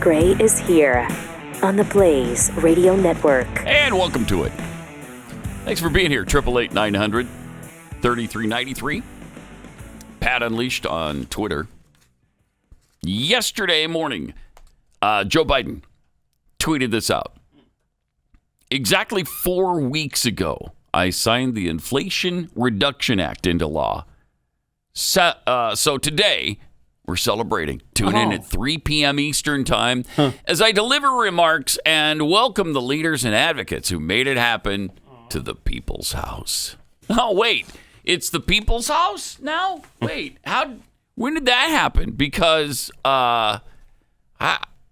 Gray is here on the Blaze Radio Network. And welcome to it. Thanks for being here. 888-900-3393. Pat Unleashed on Twitter. Yesterday morning, Joe Biden tweeted this out. Exactly 4 weeks ago, I signed the Inflation Reduction Act into law. So today, we're celebrating. Tune in at 3 p.m. Eastern Time as I deliver remarks and welcome the leaders and advocates who made it happen to the People's House. Oh, wait. It's the People's House now? Wait. When did that happen? Because I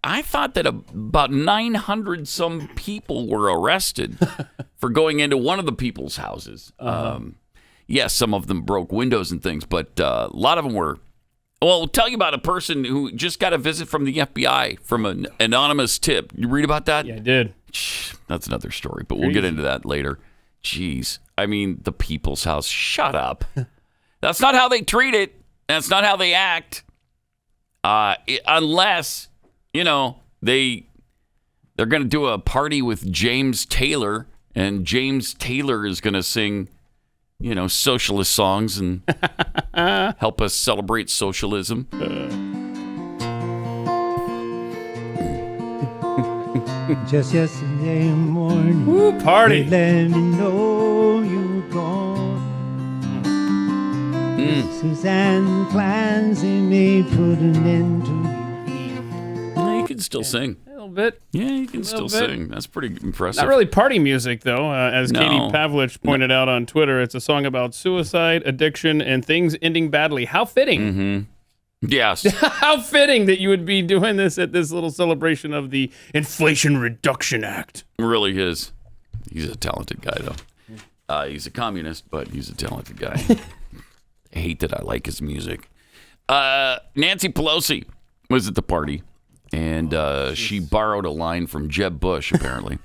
thought that about 900 some people were arrested for going into one of the people's houses. Yes, some of them broke windows and things, but a lot of them were. Well, I'll tell you about a person who just got a visit from the FBI from an anonymous tip. You read about that? Yeah, I did. That's another story, but we'll get into that later. Jeez. I mean, the People's House. Shut up. That's not how they treat it. That's not how they act. Unless, they're going to do a party with James Taylor, and James Taylor is going to sing, socialist songs and help us celebrate socialism. Just yesterday morning, woo, party. They let me know you were gone. Suzanne Clancy may put an end to you. You can still sing. A little bit. Yeah, you can still sing. That's pretty impressive. Not really party music, though. As Katie No. Pavlich pointed out on Twitter, it's a song about suicide, addiction, and things ending badly. How fitting. Mm-hmm. Yes. How fitting that you would be doing this at this little celebration of the Inflation Reduction Act. It really is. He's a talented guy, though. He's a communist, but he's a talented guy. I hate that I like his music. Nancy Pelosi was at the party, and she borrowed a line from Jeb Bush, apparently.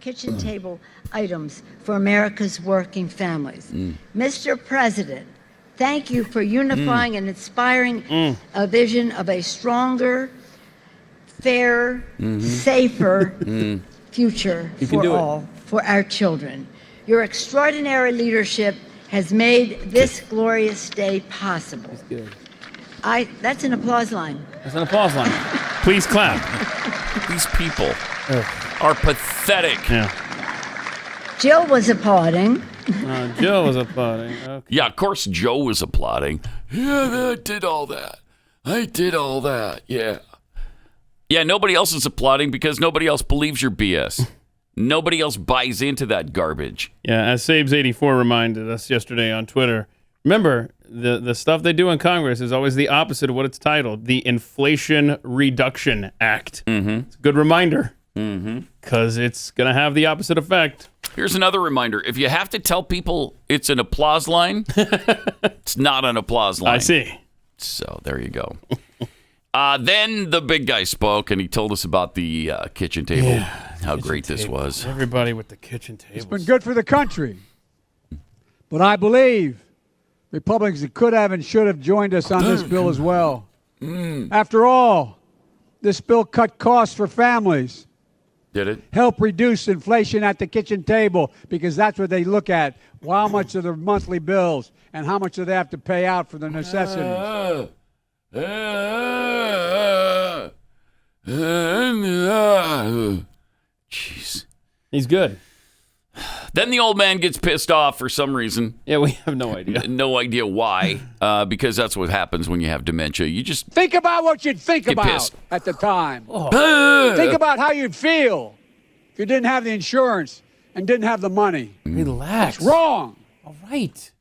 Kitchen table items for America's working families. Mr. President, thank you for unifying and inspiring a vision of a stronger, fairer, safer future for all, for our children. Your extraordinary leadership has made this glorious day possible. That's an applause line. That's an applause line. Please clap. These people are pathetic. Yeah. Jill was applauding. Jill was applauding. Okay. Yeah, of course Joe was applauding. Yeah, I did all that. Yeah. Yeah, nobody else is applauding because nobody else believes your BS. Nobody else buys into that garbage. Yeah, as Sabes84 reminded us yesterday on Twitter, remember, the stuff they do in Congress is always the opposite of what it's titled, the Inflation Reduction Act. It's a good reminder because it's going to have the opposite effect. Here's another reminder. If you have to tell people it's an applause line, it's not an applause line. I see. So there you go. Then the big guy spoke, and he told us about the kitchen table, how great this was. Everybody with the kitchen table. It's been good for the country. But I believe Republicans could have and should have joined us on this bill as well. After all, this bill cut costs for families. Did it? Help reduce inflation at the kitchen table, because that's what they look at. How much are their monthly bills and how much do they have to pay out for the necessities? Jeez. He's good. Then the old man gets pissed off for some reason. Yeah, we have no idea. No idea why, because that's what happens when you have dementia. You just Think about what you'd think Get about pissed. at the time. Think about how you'd feel if you didn't have the insurance and didn't have the money. Relax. It's wrong. All right.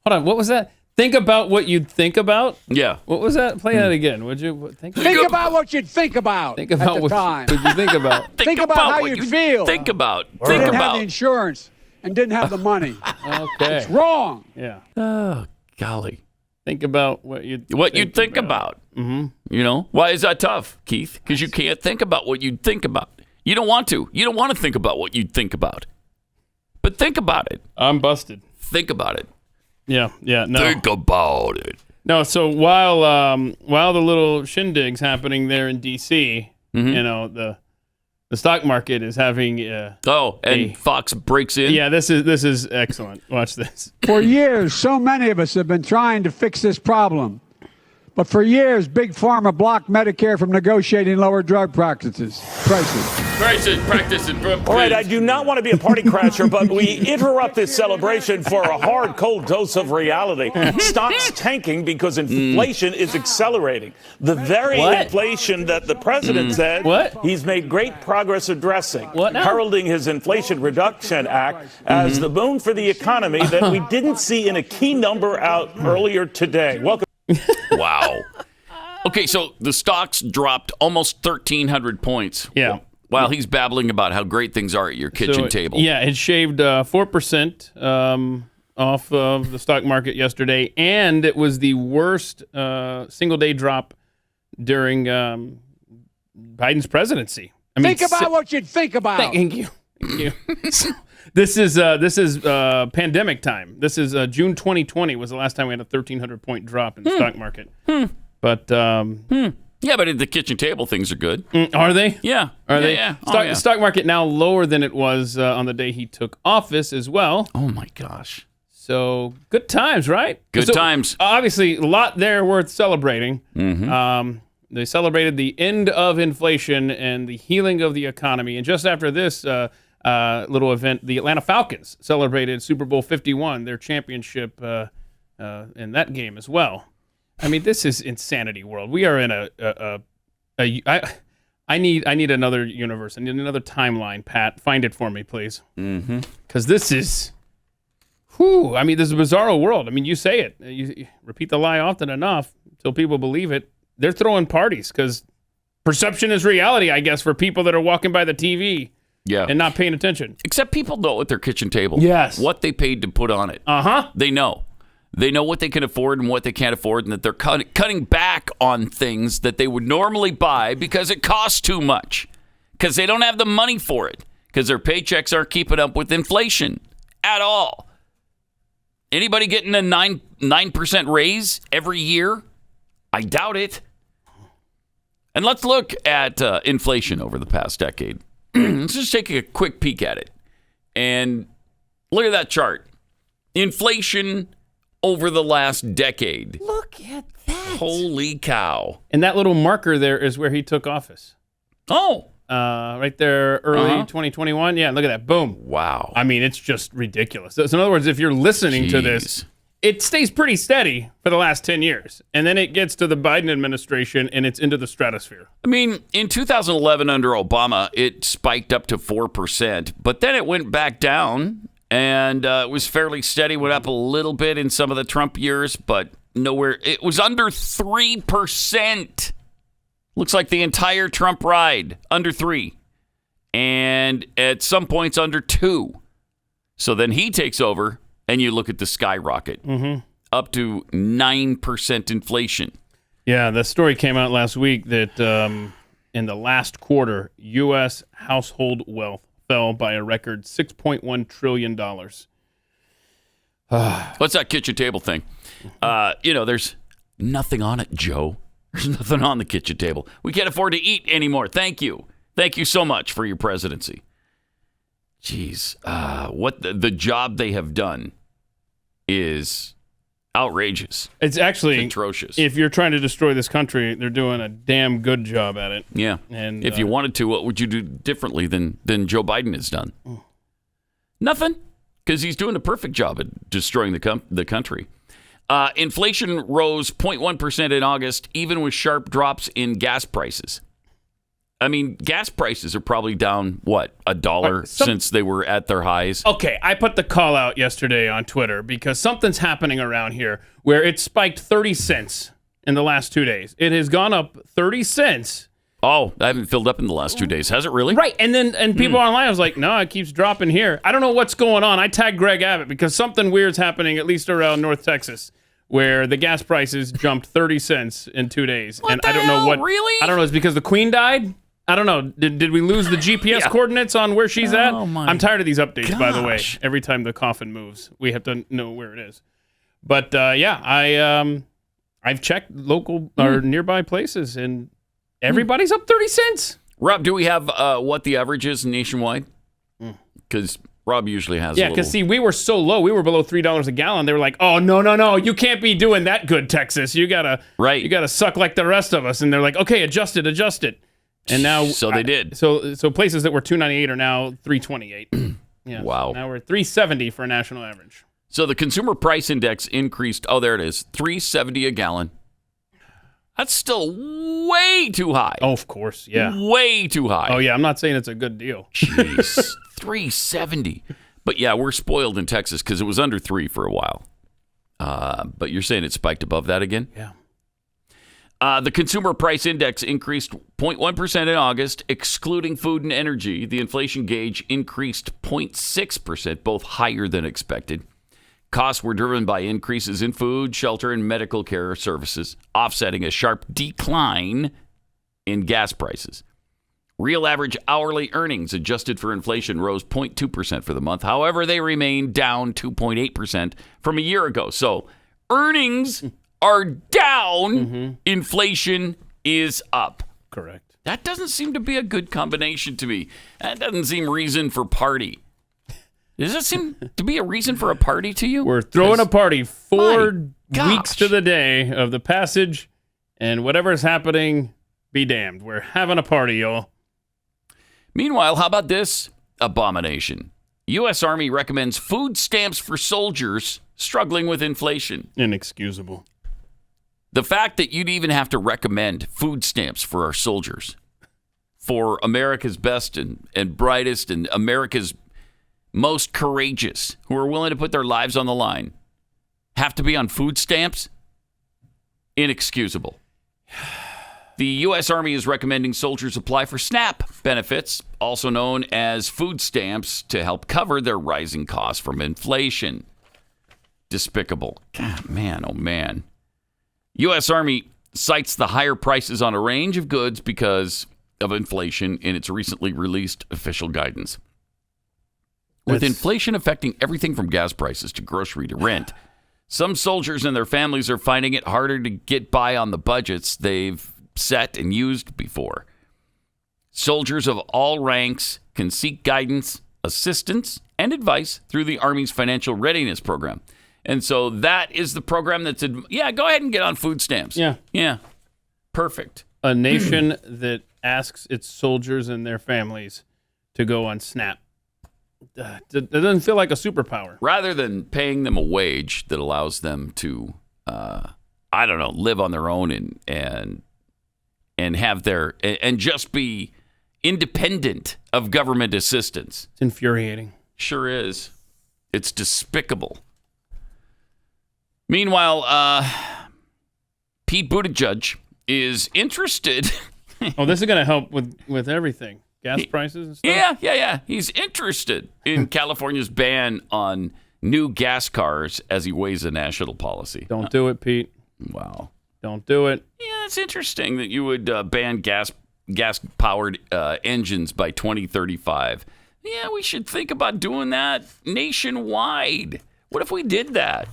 Hold on. What was that? Think about what you'd think about? Yeah. What was that? Play that again. Would you think about what you'd think about Think about at the what time. would you think about? Think about how what you'd feel. Think about. You Think didn't have the about. insurance and didn't have the money. Okay. It's wrong. Yeah. Oh, golly. Think about what you'd think about. Mm-hmm. You know? Why is that tough, Keith? Because you can't think about what you'd think about. You don't want to. You don't want to think about what you'd think about. But think about it. I'm busted. Think about it. Yeah. No. Think about it. No. So while the little shindig's happening there in D.C., You know, the stock market is having. Fox breaks in. Yeah, this is excellent. Watch this. For years, so many of us have been trying to fix this problem. But for years, Big Pharma blocked Medicare from negotiating lower drug prices. All right, I do not want to be a party crasher, but we interrupt this celebration for a hard, cold dose of reality. Stocks tanking because inflation is accelerating. The very inflation that the president said he's made great progress addressing, heralding his Inflation Reduction Act as the boon for the economy that we didn't see in a key number out earlier today. Welcome. Wow. Okay, so the stocks dropped almost 1,300 points. Yeah. While he's babbling about how great things are at your kitchen table. Yeah, it shaved 4% off of the stock market yesterday, and it was the worst single-day drop during Biden's presidency. I mean, think about what you'd think about. Thank you. This is pandemic time. This is June 2020 was the last time we had a 1,300-point drop in the stock market. But yeah, but at the kitchen table, things are good. Are they? Yeah. Are they? Yeah. Stock market now lower than it was on the day he took office as well. Oh my gosh. So good times, right? Good times. Obviously, a lot there worth celebrating. They celebrated the end of inflation and the healing of the economy. And just after this little event, the Atlanta Falcons celebrated Super Bowl 51, their championship in that game as well. I mean, this is insanity world. We are in I need another universe. I need another timeline, Pat. Find it for me, please. Because this is, I mean, this is a bizarro world. I mean, you say it. You repeat the lie often enough until people believe it. They're throwing parties because perception is reality, I guess, for people that are walking by the TV and not paying attention. Except people know at their kitchen table. Yes. What they paid to put on it. They know. They know what they can afford and what they can't afford, and that they're cutting back on things that they would normally buy because it costs too much, because they don't have the money for it, because their paychecks aren't keeping up with inflation at all. Anybody getting a 9% raise every year? I doubt it. And let's look at inflation over the past decade. Let's just take a quick peek at it. And look at that chart. Inflation over the last decade. Look at that. Holy cow. And that little marker there is where he took office. Oh. Right there, early 2021. Yeah, look at that. Boom. Wow. I mean, it's just ridiculous. So in other words, if you're listening to this, it stays pretty steady for the last 10 years. And then it gets to the Biden administration, and it's into the stratosphere. I mean, in 2011 under Obama, it spiked up to 4%, but then it went back down. And it was fairly steady, went up a little bit in some of the Trump years, but nowhere. It was under 3%. Looks like the entire Trump ride, under 3. And at some points, under 2. So then he takes over, and you look at the skyrocket, up to 9% inflation. Yeah, the story came out last week that in the last quarter, U.S. household wealth fell by a record $6.1 trillion. What's that kitchen table thing? There's nothing on it, Joe. There's nothing on the kitchen table. We can't afford to eat anymore. Thank you. Thank you so much for your presidency. Jeez. What the job they have done is outrageous. It's actually atrocious. If you're trying to destroy this country, they're doing a damn good job at it. Yeah. And if you wanted to, what would you do differently than Joe Biden has done? Nothing, because he's doing a perfect job at destroying the country. Inflation rose 0.1% in August, even with sharp drops in gas prices. I mean, gas prices are probably down, $1 since they were at their highs? Okay, I put the call out yesterday on Twitter because something's happening around here where it spiked 30 cents in the last 2 days. It has gone up 30 cents. Oh, I haven't filled up in the last 2 days. Has it really? Right, and people online was like, no, it keeps dropping here. I don't know what's going on. I tagged Greg Abbott because something weird's happening, at least around North Texas, where the gas prices jumped 30 cents in 2 days. What the hell? Really? I don't know. It's because the Queen died? I don't know. Did we lose the GPS coordinates on where she's at? I'm tired of these updates, by the way. Every time the coffin moves, we have to know where it is. But I've checked local or nearby places, and everybody's up 30 cents. Rob, do we have what the average is nationwide? Because Rob usually has. Yeah, because see, we were so low, we were below $3 a gallon. They were like, "Oh no, you can't be doing that good, Texas. You gotta suck like the rest of us." And they're like, "Okay, adjust it." And now, so they did. So places that were $2.98 are now $3.28. Yeah. Wow. Now we're $3.70 for a national average. So the consumer price index increased. Oh, there it is, $3.70 a gallon. That's still way too high. Oh, of course, yeah. Way too high. Oh, yeah, I'm not saying it's a good deal. Jeez, $3.70. But yeah, we're spoiled in Texas because it was under $3 for a while. But you're saying it spiked above that again? Yeah. The consumer price index increased 0.1% in August, excluding food and energy. The inflation gauge increased 0.6%, both higher than expected. Costs were driven by increases in food, shelter, and medical care services, offsetting a sharp decline in gas prices. Real average hourly earnings adjusted for inflation rose 0.2% for the month. However, they remained down 2.8% from a year ago. So earnings are down, inflation is up. Correct. That doesn't seem to be a good combination to me. That doesn't seem reason for party. Does that seem to be a reason for a party to you? We're throwing a party 4 weeks to the day of the passage, and whatever's happening, be damned. We're having a party, y'all. Meanwhile, how about this abomination? U.S. Army recommends food stamps for soldiers struggling with inflation. Inexcusable. The fact that you'd even have to recommend food stamps for our soldiers, for America's best and brightest and America's most courageous, who are willing to put their lives on the line, have to be on food stamps? Inexcusable. The U.S. Army is recommending soldiers apply for SNAP benefits, also known as food stamps, to help cover their rising costs from inflation. Despicable. God, man, oh man. U.S. Army cites the higher prices on a range of goods because of inflation in its recently released official guidance. With inflation affecting everything from gas prices to grocery to rent, some soldiers and their families are finding it harder to get by on the budgets they've set and used before. Soldiers of all ranks can seek guidance, assistance, and advice through the Army's Financial Readiness Program. And so that is the program that's, go ahead and get on food stamps. Yeah. Perfect. A nation that asks its soldiers and their families to go on SNAP. It doesn't feel like a superpower. Rather than paying them a wage that allows them to, live on their own and have and just be independent of government assistance. It's infuriating. Sure is. It's despicable. Meanwhile, Pete Buttigieg is interested. Oh, this is going to help with everything. Gas prices and stuff? Yeah. He's interested in California's ban on new gas cars as he weighs a national policy. Don't do it, Pete. Wow. Don't do it. Yeah, it's interesting that you would ban gas-powered engines by 2035. Yeah, we should think about doing that nationwide. What if we did that?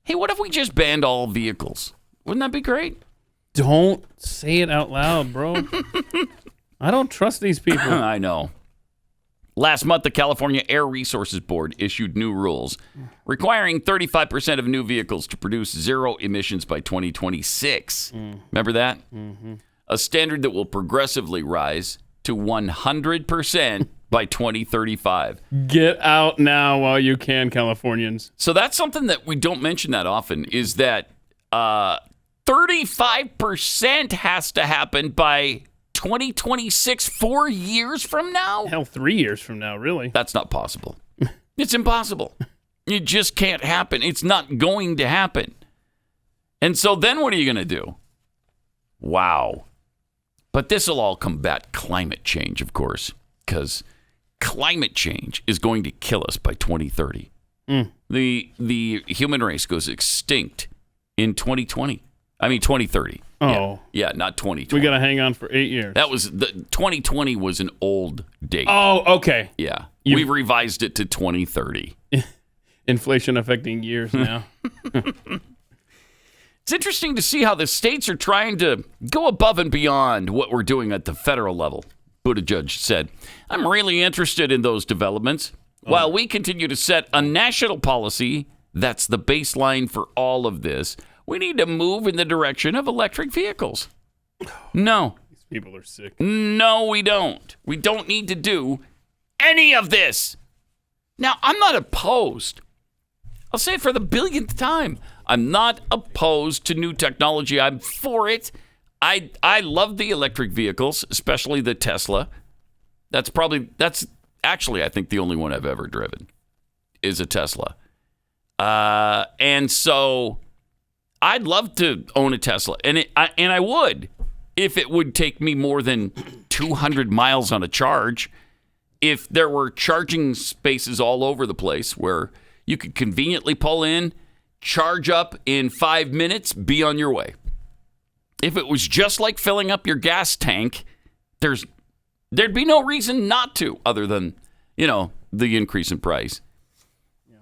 Hey, what if we just banned all vehicles? Wouldn't that be great? Don't say it out loud, bro. I don't trust these people. I know. Last month, the California Air Resources Board issued new rules requiring 35% of new vehicles to produce zero emissions by 2026. Remember that? Mm-hmm. A standard that will progressively rise to 100% by 2035. Get out now while you can, Californians. So that's something that we don't mention that often, is that 35% has to happen by 2026, 4 years from now? Hell, 3 years from now, really. That's not possible. It's impossible. It just can't happen. It's not going to happen. And so then what are you going to do? Wow. But this will all combat climate change, of course, because climate change is going to kill us by 2030. The human race goes extinct in 2030. Oh. Yeah, not 2020. We got to hang on for 8 years. 2020 was an old date. Oh, okay. Yeah. We've revised it to 2030. Inflation affecting years now. It's interesting to see how the states are trying to go above and beyond what we're doing at the federal level, Buttigieg said. I'm really interested in those developments. While we continue to set a national policy that's the baseline for all of this, we need to move in the direction of electric vehicles. No. These people are sick. No, we don't. We don't need to do any of this. Now, I'm not opposed. I'll say it for the billionth time. I'm not opposed to new technology. I'm for it. I love the electric vehicles, especially the Tesla. That's actually, I think, the only one I've ever driven is a Tesla. And so I'd love to own a Tesla. And I would if it would take me more than 200 miles on a charge. If there were charging spaces all over the place where you could conveniently pull in, charge up in 5 minutes, be on your way. If it was just like filling up your gas tank, there'd be no reason not to, other than, the increase in price. Yeah.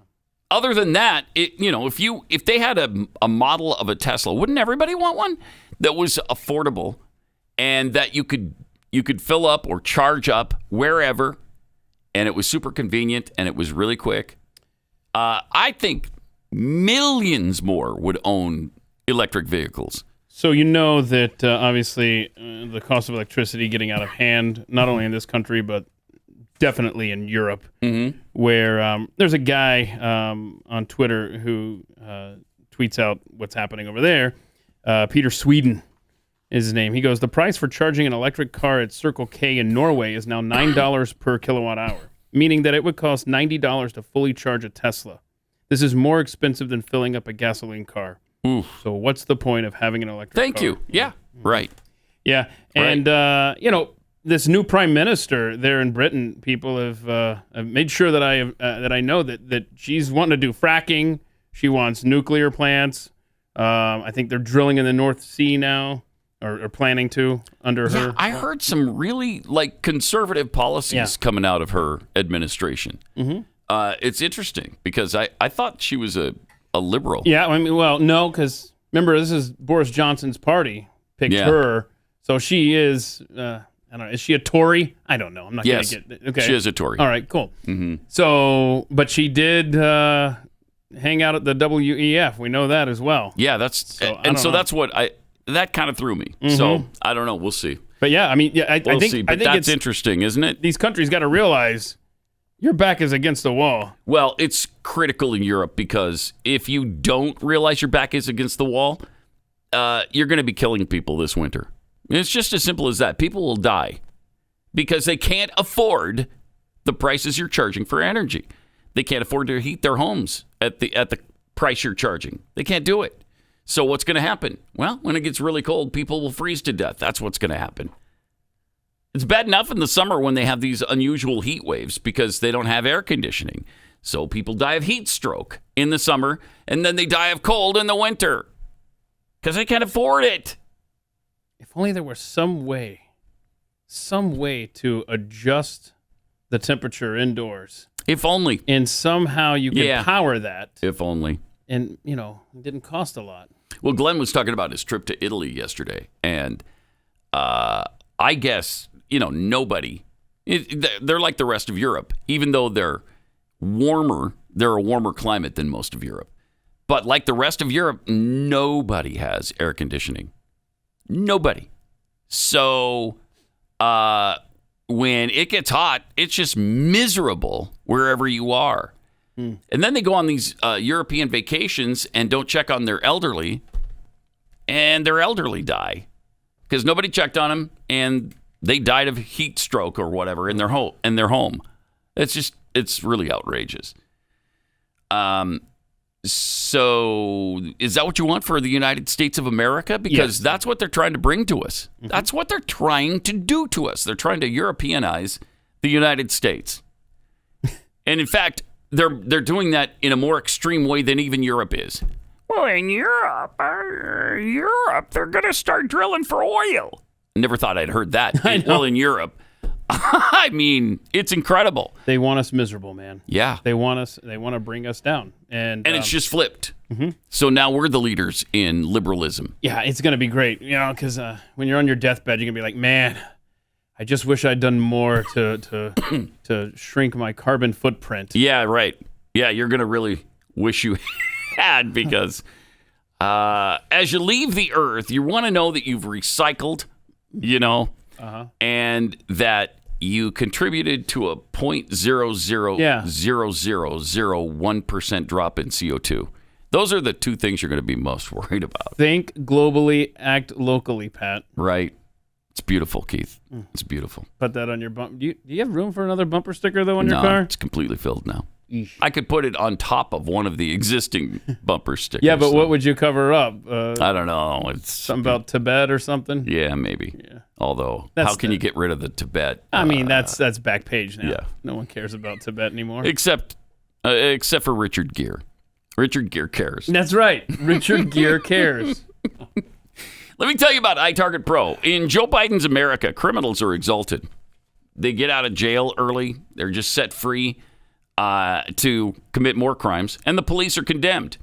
Other than that, if they had a model of a Tesla, wouldn't everybody want one that was affordable and that you could fill up or charge up wherever, and it was super convenient and it was really quick? I think millions more would own electric vehicles. So you know that obviously the cost of electricity getting out of hand, not only in this country, but definitely in Europe, where there's a guy on Twitter who tweets out what's happening over there. Peter Sweden is his name. He goes, the price for charging an electric car at Circle K in Norway is now $9 per kilowatt hour, meaning that it would cost $90 to fully charge a Tesla. This is more expensive than filling up a gasoline car. Oof. So what's the point of having an electric car? Thank you. Yeah, right. Yeah, and this new prime minister there in Britain, people have made sure that I know that she's wanting to do fracking. She wants nuclear plants. I think they're drilling in the North Sea now, or planning to under her. I heard some really conservative policies coming out of her administration. Mm-hmm. It's interesting because I thought she was a liberal. Yeah, I mean, well, no, because remember, this is Boris Johnson's party picked her, so she is. I don't know. Is she a Tory? I don't know. I'm not going to get. Okay, she is a Tory. All right, cool. Mm-hmm. So, but she did hang out at the WEF. We know that as well. Yeah, that's that's what that kind of threw me. Mm-hmm. So I don't know. We'll see. But yeah, I mean, I think see. But I think that's interesting, isn't it? These countries got to realize your back is against the wall. Well, it's critical in Europe because if you don't realize your back is against the wall, you're going to be killing people this winter. It's just as simple as that. People will die because they can't afford the prices you're charging for energy. They can't afford to heat their homes at the price you're charging. They can't do it. So what's going to happen? Well, when it gets really cold, people will freeze to death. That's what's going to happen. It's bad enough in the summer when they have these unusual heat waves because they don't have air conditioning. So people die of heat stroke in the summer, and then they die of cold in the winter because they can't afford it. If only there was some way to adjust the temperature indoors. If only. And somehow you could power that. If only. And, it didn't cost a lot. Well, Glenn was talking about his trip to Italy yesterday, and I guess, nobody, they're like the rest of Europe, even though they're warmer, they're a warmer climate than most of Europe. But like the rest of Europe, nobody has air conditioning. Nobody. So when it gets hot, it's just miserable wherever you are. And then they go on these European vacations and don't check on their elderly, and their elderly die because nobody checked on them, and they died of heat stroke or whatever in their home. It's really outrageous. So is that what you want for the United States of America? Because that's what they're trying to bring to us. Mm-hmm. That's what they're trying to do to us. They're trying to Europeanize the United States. And in fact, they're doing that in a more extreme way than even Europe is. Well, in Europe, they're going to start drilling for oil. Never thought I'd heard that. Well, in Europe. I mean, it's incredible. They want us miserable, man. Yeah. They want to bring us down. And it's just flipped. So now we're the leaders in liberalism. Yeah, it's going to be great, because when you're on your deathbed, you're going to be like, man, I just wish I'd done more to shrink my carbon footprint. Yeah, right. Yeah, you're going to really wish you had, because as you leave the earth, you want to know that you've recycled, and that you contributed to a 0.00001% drop in CO2. Those are the two things you're going to be most worried about. Think globally, act locally, Pat. Right. It's beautiful, Keith. It's beautiful. Put that on your bumper. Do you have room for another bumper sticker, though, on your No, car? it's completely filled now. Eesh. I could put it on top of one of the existing bumper stickers. Yeah, but what would you cover up? I don't know. It's something about Tibet or something? Yeah, maybe. Yeah. Although, how can you get rid of the Tibet? I mean, that's back page now. Yeah. No one cares about Tibet anymore. Except for Richard Gere. Richard Gere cares. That's right. Richard Gere cares. Let me tell you about iTarget Pro. In Joe Biden's America, criminals are exalted. They get out of jail early. They're just set free to commit more crimes, and the police are condemned.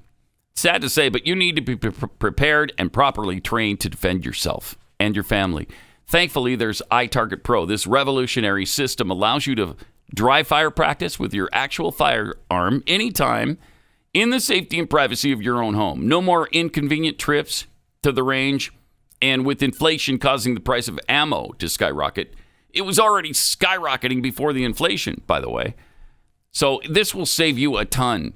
Sad to say, but you need to be prepared and properly trained to defend yourself and your family. Thankfully, there's iTarget Pro. This revolutionary system allows you to dry fire practice with your actual firearm anytime in the safety and privacy of your own home. No more inconvenient trips to the range. And with inflation causing the price of ammo to skyrocket, it was already skyrocketing before the inflation, by the way. So this will save you a ton.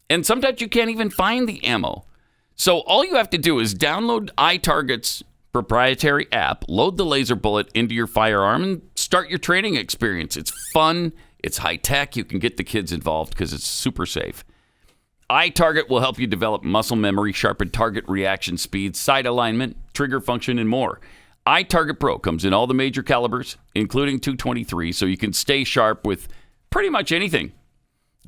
And sometimes you can't even find the ammo. So all you have to do is download iTarget's proprietary app, load the laser bullet into your firearm, and start your training experience. It's fun. It's high tech. You can get the kids involved because it's super safe. iTarget will help you develop muscle memory, sharpen target reaction speed, sight alignment, trigger function, and more. iTarget Pro comes in all the major calibers, including .223, so you can stay sharp with pretty much anything.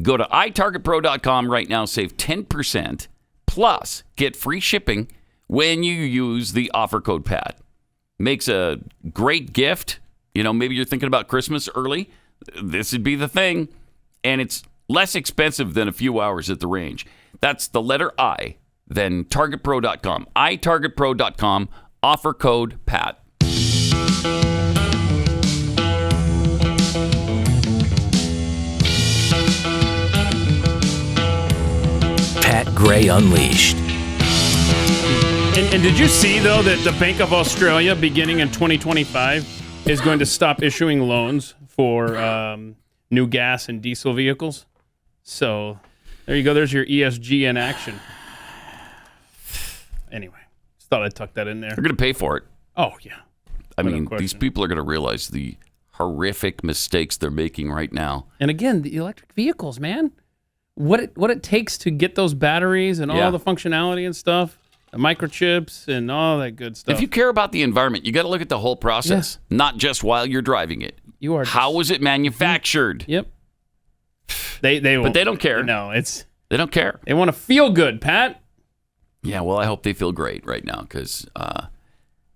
Go to itargetpro.com right now, save 10%, plus get free shipping when you use the offer code PAT. Makes a great gift. Maybe you're thinking about Christmas early. This would be the thing. And it's less expensive than a few hours at the range. That's the letter I, then targetpro.com. itargetpro.com, offer code PAT. Pat Gray Unleashed. And did you see, though, that the Bank of Australia, beginning in 2025, is going to stop issuing loans for new gas and diesel vehicles? So there you go. There's your ESG in action. Anyway, just thought I'd tuck that in there. They're going to pay for it. Oh, yeah. I mean, these people are going to realize the horrific mistakes they're making right now. And again, the electric vehicles, man. What it takes to get those batteries and all the functionality and stuff, the microchips and all that good stuff. If you care about the environment, you got to look at the whole process, not just while you're driving it. You are. How was it manufactured? Yep. They but they don't care. No, they don't care. They want to feel good, Pat. Yeah, well, I hope they feel great right now because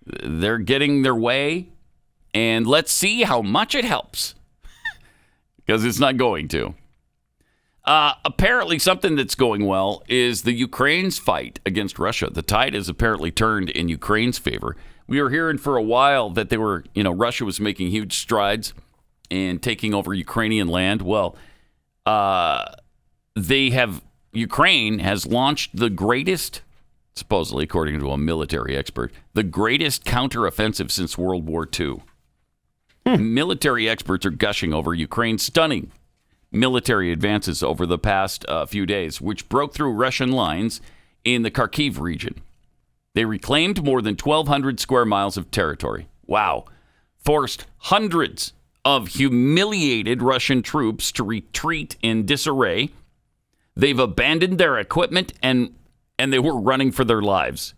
they're getting their way, and let's see how much it helps because it's not going to. Apparently, something that's going well is the Ukraine's fight against Russia. The tide has apparently turned in Ukraine's favor. We were hearing for a while that Russia was making huge strides in taking over Ukrainian land. Well, Ukraine has launched the greatest, supposedly according to a military expert, the greatest counteroffensive since World War II. Military experts are gushing over Ukraine's stunning military advances over the past few days, which broke through Russian lines in the Kharkiv region. They reclaimed more than 1,200 square miles of territory. Wow. Forced hundreds of humiliated Russian troops to retreat in disarray. They've abandoned their equipment and they were running for their lives.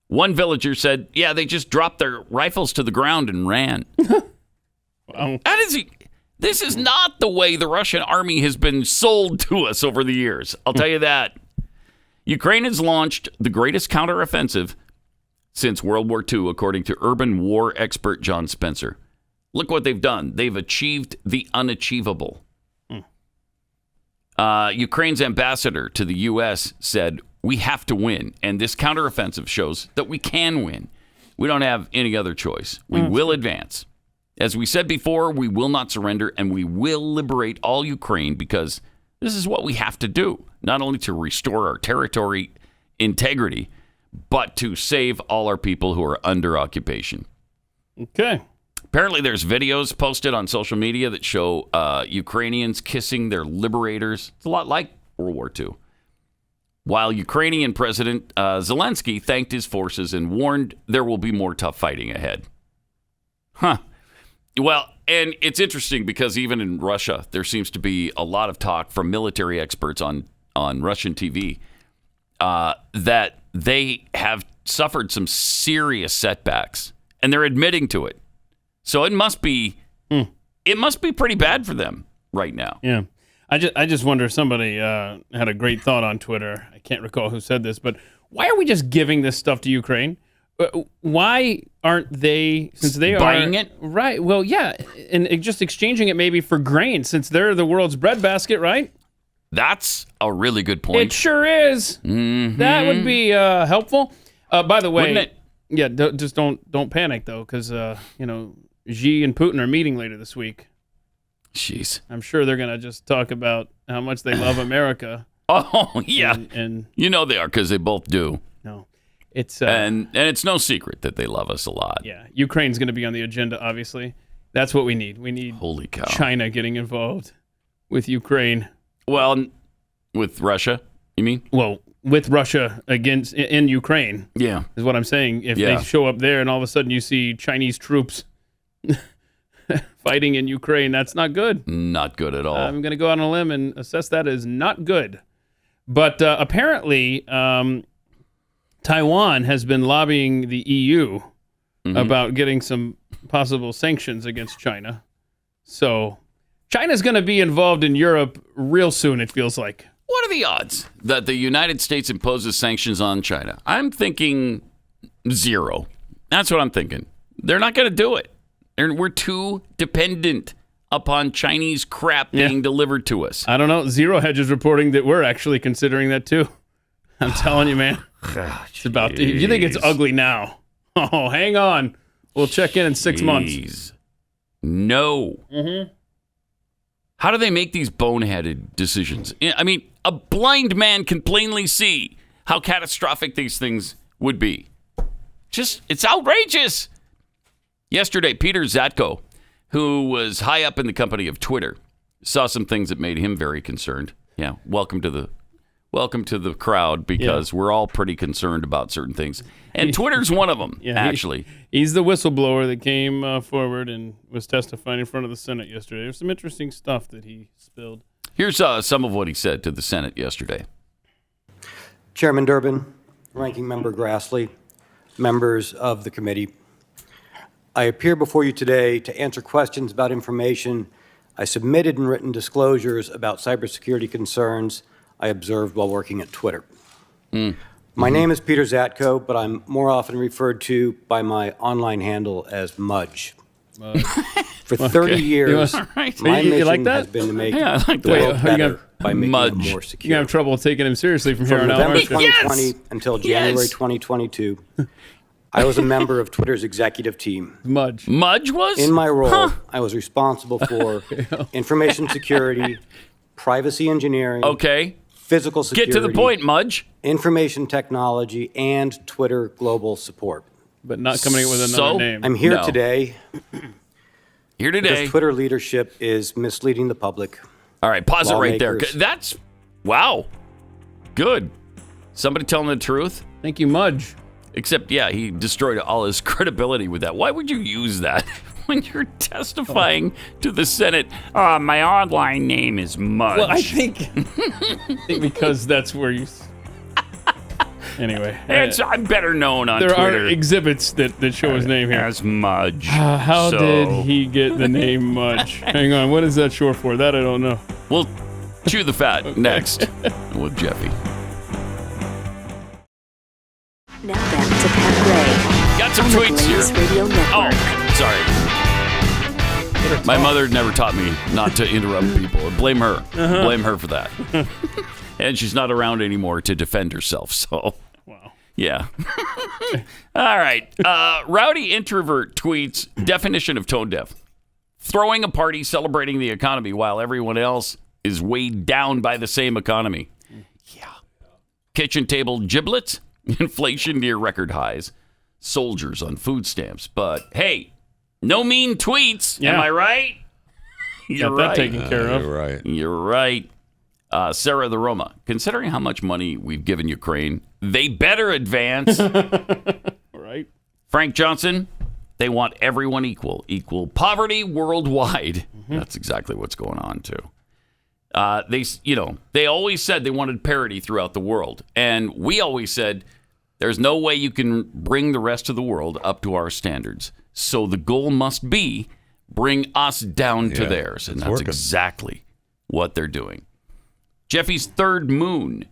One villager said, yeah, they just dropped their rifles to the ground and ran. Wow. This is not the way the Russian army has been sold to us over the years. I'll tell you that. Ukraine has launched the greatest counteroffensive since World War II, according to urban war expert John Spencer. Look what they've done. They've achieved the unachievable. Ukraine's ambassador to the U.S. said, we have to win. And this counteroffensive shows that we can win. We don't have any other choice. We will advance. As we said before, we will not surrender, and we will liberate all Ukraine because this is what we have to do, not only to restore our territory integrity, but to save all our people who are under occupation. Okay. Apparently, there's videos posted on social media that show Ukrainians kissing their liberators. It's a lot like World War II. While Ukrainian President Zelensky thanked his forces and warned there will be more tough fighting ahead. Huh. Well, and it's interesting because even in Russia, there seems to be a lot of talk from military experts on Russian TV that they have suffered some serious setbacks, and they're admitting to it. So it must be pretty bad for them right now. Yeah. I just wonder, somebody had a great thought on Twitter. I can't recall who said this, but why are we just giving this stuff to Ukraine? Why aren't they, since they are buying it? Right. Well, yeah, and just exchanging it maybe for grain, since they're the world's breadbasket, right? That's a really good point. It sure is. Mm-hmm. That would be helpful. By the way, Wouldn't it? Yeah, just don't panic though, because Xi and Putin are meeting later this week. Jeez. I'm sure they're gonna just talk about how much they love America. Oh yeah, and you know they are, because they both do. No. It's and it's no secret that they love us a lot. Yeah, Ukraine's going to be on the agenda. Obviously, that's what we need. We need holy cow, China getting involved with Ukraine. Well, with Russia, you mean? Well, with Russia in Ukraine. Yeah, is what I'm saying. If they show up there and all of a sudden you see Chinese troops fighting in Ukraine, that's not good. Not good at all. I'm going to go out on a limb and assess that as not good. But apparently. Taiwan has been lobbying the EU about getting some possible sanctions against China. So China's going to be involved in Europe real soon, it feels like. What are the odds that the United States imposes sanctions on China? I'm thinking 0. That's what I'm thinking. They're not going to do it. We're too dependent upon Chinese crap being delivered to us. I don't know. Zero Hedge is reporting that we're actually considering that too. I'm telling you, man. It's about to, if you think it's ugly now, oh, hang on. We'll check in 6 months. No. Mm-hmm. How do they make these boneheaded decisions? I mean, a blind man can plainly see how catastrophic these things would be. It's outrageous. Yesterday, Peter Zatko, who was high up in the company of Twitter, saw some things that made him very concerned. Yeah, welcome to the crowd, because we're all pretty concerned about certain things. And Twitter's one of them, actually. He's the whistleblower that came forward and was testifying in front of the Senate yesterday. There's some interesting stuff that he spilled. Here's some of what he said to the Senate yesterday. Chairman Durbin, Ranking Member Grassley, members of the committee, I appear before you today to answer questions about information I submitted in written disclosures about cybersecurity concerns I observed while working at Twitter. My name is Peter Zatko, but I'm more often referred to by my online handle as Mudge. For 30 years, my mission has been to make the world better by making it more secure. You're going to have trouble taking him seriously from here on out. November 2020 until January 2022, I was a member of Twitter's executive team. Mudge was? In my role, I was responsible for information security, privacy engineering, physical security, get to the point, Mudge, information technology, and Twitter global support. But not coming with another name. I'm here today. Because Twitter leadership is misleading the public. All right, pause it right there. That's, wow, good. Somebody telling the truth. Thank you, Mudge. Except, he destroyed all his credibility with that. Why would you use that when you're testifying to the Senate? My online name is Mudge. Well, I think because that's where you... Anyway. I'm better known on Twitter. There are exhibits that show his name here. As Mudge. How did he get the name Mudge? Hang on, what is that short for? That I don't know. We'll chew the fat next with Jeffy. Now back to Pat Gray. Got some on the tweets Blaze here. Radio Network. Oh, sorry. My mother never taught me not to interrupt people. Blame her. Blame her for that. And she's not around anymore to defend herself. So, Wow. Yeah. All right. Rowdy introvert tweets, definition of tone deaf. Throwing a party celebrating the economy while everyone else is weighed down by the same economy. Yeah. Kitchen table giblets, inflation near record highs, soldiers on food stamps. But hey, no mean tweets. Yeah. Am I right? You're Got that right. taken care of. You're right. You're right. Sarah the Roma, considering how much money we've given Ukraine, they better advance. Right. Frank Johnson, they want everyone equal. Equal poverty worldwide. That's exactly what's going on, too. They always said they wanted parity throughout the world. And we always said there's no way you can bring the rest of the world up to our standards. So the goal must be bring us down to theirs. And that's working. exactly what they're doing. Jeffy's third moon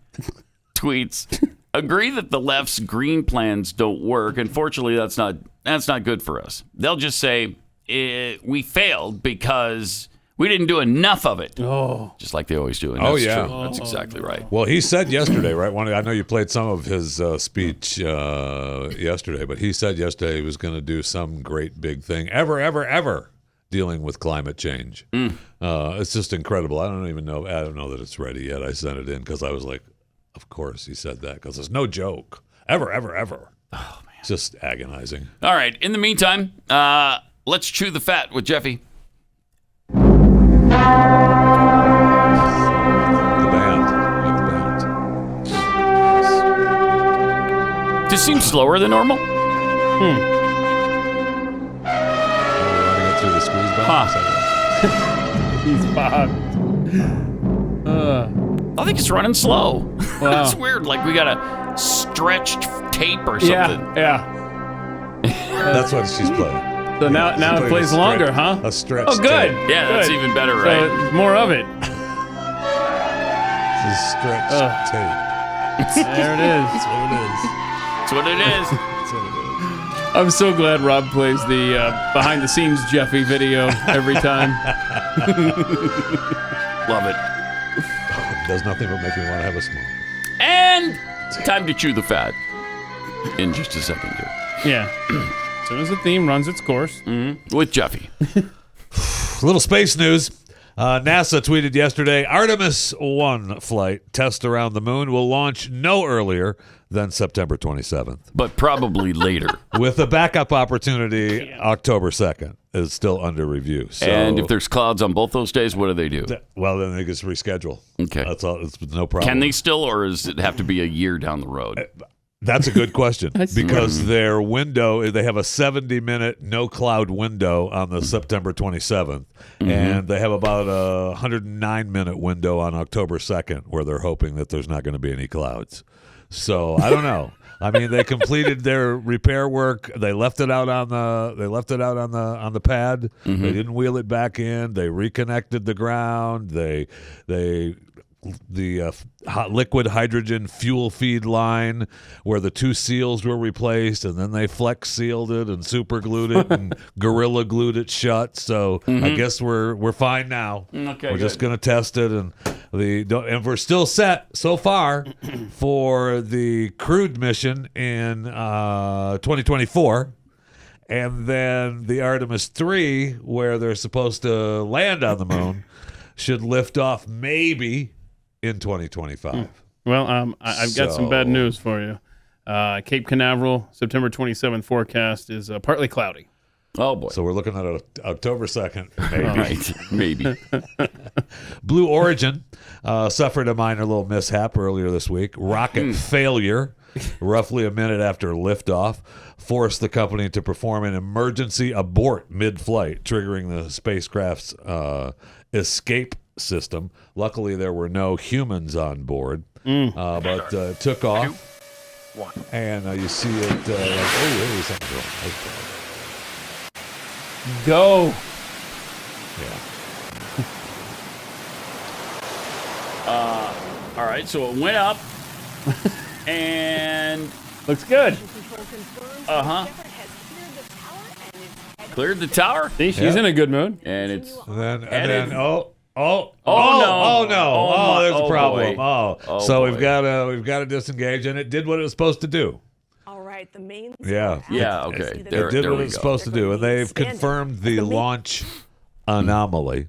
tweets, agree that the left's green plans don't work. Unfortunately, that's not good for us. They'll just say, we failed because we didn't do enough of it. Oh. Just like they always do. And Oh, that's yeah. true. That's exactly right. Well, he said yesterday, right? I know you played some of his speech yesterday, but he said yesterday he was going to do some great big thing ever dealing with climate change. It's just incredible. I don't know that it's ready yet. I sent it in because I was like, of course he said that because it's no joke. Ever. Oh, man. It's just agonizing. All right. In the meantime, let's chew the fat with Jeffy. The band. This seems slower than normal. Running it through the squeeze button. He's Bob. I think it's running slow. Wow. It's weird. Like we got a stretched tape or something. Yeah. That's what she's playing. So now it plays longer, huh? A stretch. Oh, good. tape. Yeah, that's Good. even better, right? So more of it. It's a stretch tape. There it is. That's what it is. That's what it is. That's what it is. I'm so glad Rob plays the behind-the-scenes Jeffy video every time. Love it. It does nothing but make me want to have a smoke. And time to chew the fat. In just a second here. Yeah. As soon as the theme runs its course. With Jeffy. Little space news. NASA tweeted yesterday, Artemis 1 flight test around the moon will launch no earlier than September 27th. But probably later. With a backup opportunity, October 2nd is still under review. So, And if there's clouds on both those days, what do they do? well, then they just reschedule. Okay. That's all. It's no problem. Can they still, or does it have to be a year down the road? That's a good question because their window, they have a 70-minute no cloud window on the September 27th, and they have about a 109-minute window on October 2nd where they're hoping that there's not going to be any clouds. So I don't know. I mean, they completed their repair work. They left it out on the pad. They didn't wheel it back in. They reconnected the ground. The hot liquid hydrogen fuel feed line where the two seals were replaced, and then they flex sealed it and super glued it and gorilla glued it shut. So I guess we're fine now. Okay, we're just gonna test it, and we're still set so far for the crewed mission in 2024. And then the Artemis 3, where they're supposed to land on the moon, should lift off maybe in 2025. Well, I've got some bad news for you. Cape Canaveral, September 27th forecast is partly cloudy. Oh, boy. So we're looking at October 2nd, maybe. Right. Maybe. Blue Origin suffered a minor little mishap earlier this week. Rocket failure, roughly a minute after liftoff, forced the company to perform an emergency abort mid-flight, triggering the spacecraft's escape system. Luckily, there were no humans on board, but took off. And you see it. Hey, something's wrong. Go. Yeah. All right, so it went up and looks good. Cleared the tower. See, she's in a good mood. And it's And then headed. no. no. There's a problem. Boy. So boy. we've got to disengage, and it did what it was supposed to do. All right, the main. Yeah. Okay. It There did what we it was go. supposed to do, and they've confirmed the launch anomaly,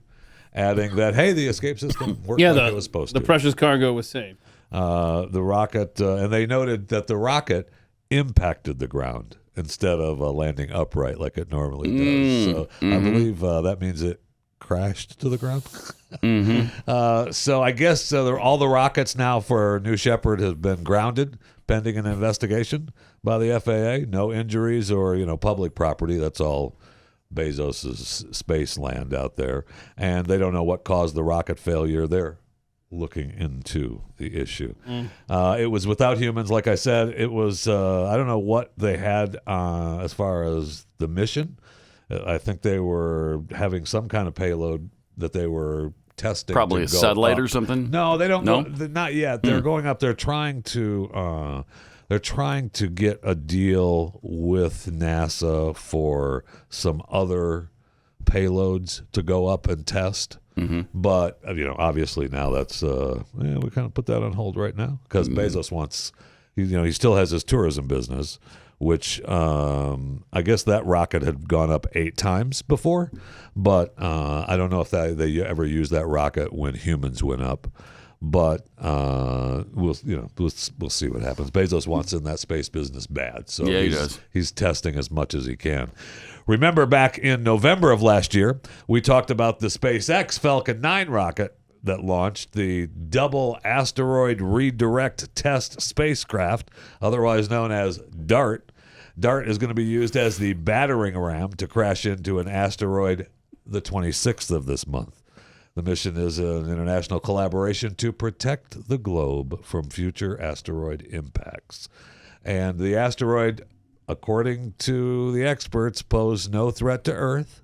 adding that hey, the escape system worked like it was supposed to. The precious cargo was saved. The rocket, and they noted that the rocket impacted the ground instead of landing upright like it normally does. So I believe that means it crashed to the ground. So I guess all the rockets now for New Shepard have been grounded pending an investigation by the FAA. No injuries or public property. That's all Bezos's space land out there, and they don't know what caused the rocket failure. They're looking into the issue. It was without humans, like I said. It was I don't know what they had as far as the mission. I think they were having some kind of payload that they were testing. Probably a satellite up. or something. No, they don't. No? Not yet. They're going up. They're trying to get a deal with NASA for some other payloads to go up and test. But obviously now that's we kind of put that on hold right now because Bezos wants. He still has his tourism business, which I guess that rocket had gone up 8 times before, but I don't know if they ever used that rocket when humans went up. But we'll see what happens. Bezos wants in that space business bad, so yeah, he does. He's testing as much as he can. Remember, back in November of last year, we talked about the SpaceX Falcon 9 rocket that launched the double asteroid redirect test spacecraft, otherwise known as DART. DART is going to be used as the battering ram to crash into an asteroid the 26th of this month. The mission is an international collaboration to protect the globe from future asteroid impacts. And the asteroid, according to the experts, posed no threat to Earth,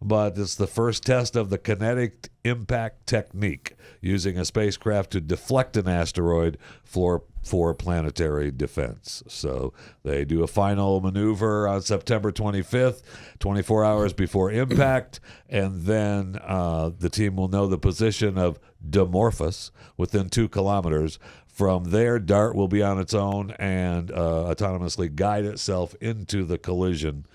but it's the first test of the kinetic impact technique, using a spacecraft to deflect an asteroid for planetary defense. So they do a final maneuver on September 25th, 24 hours before impact, and then the team will know the position of Dimorphos within 2 kilometers. From there, DART will be on its own and autonomously guide itself into the collision.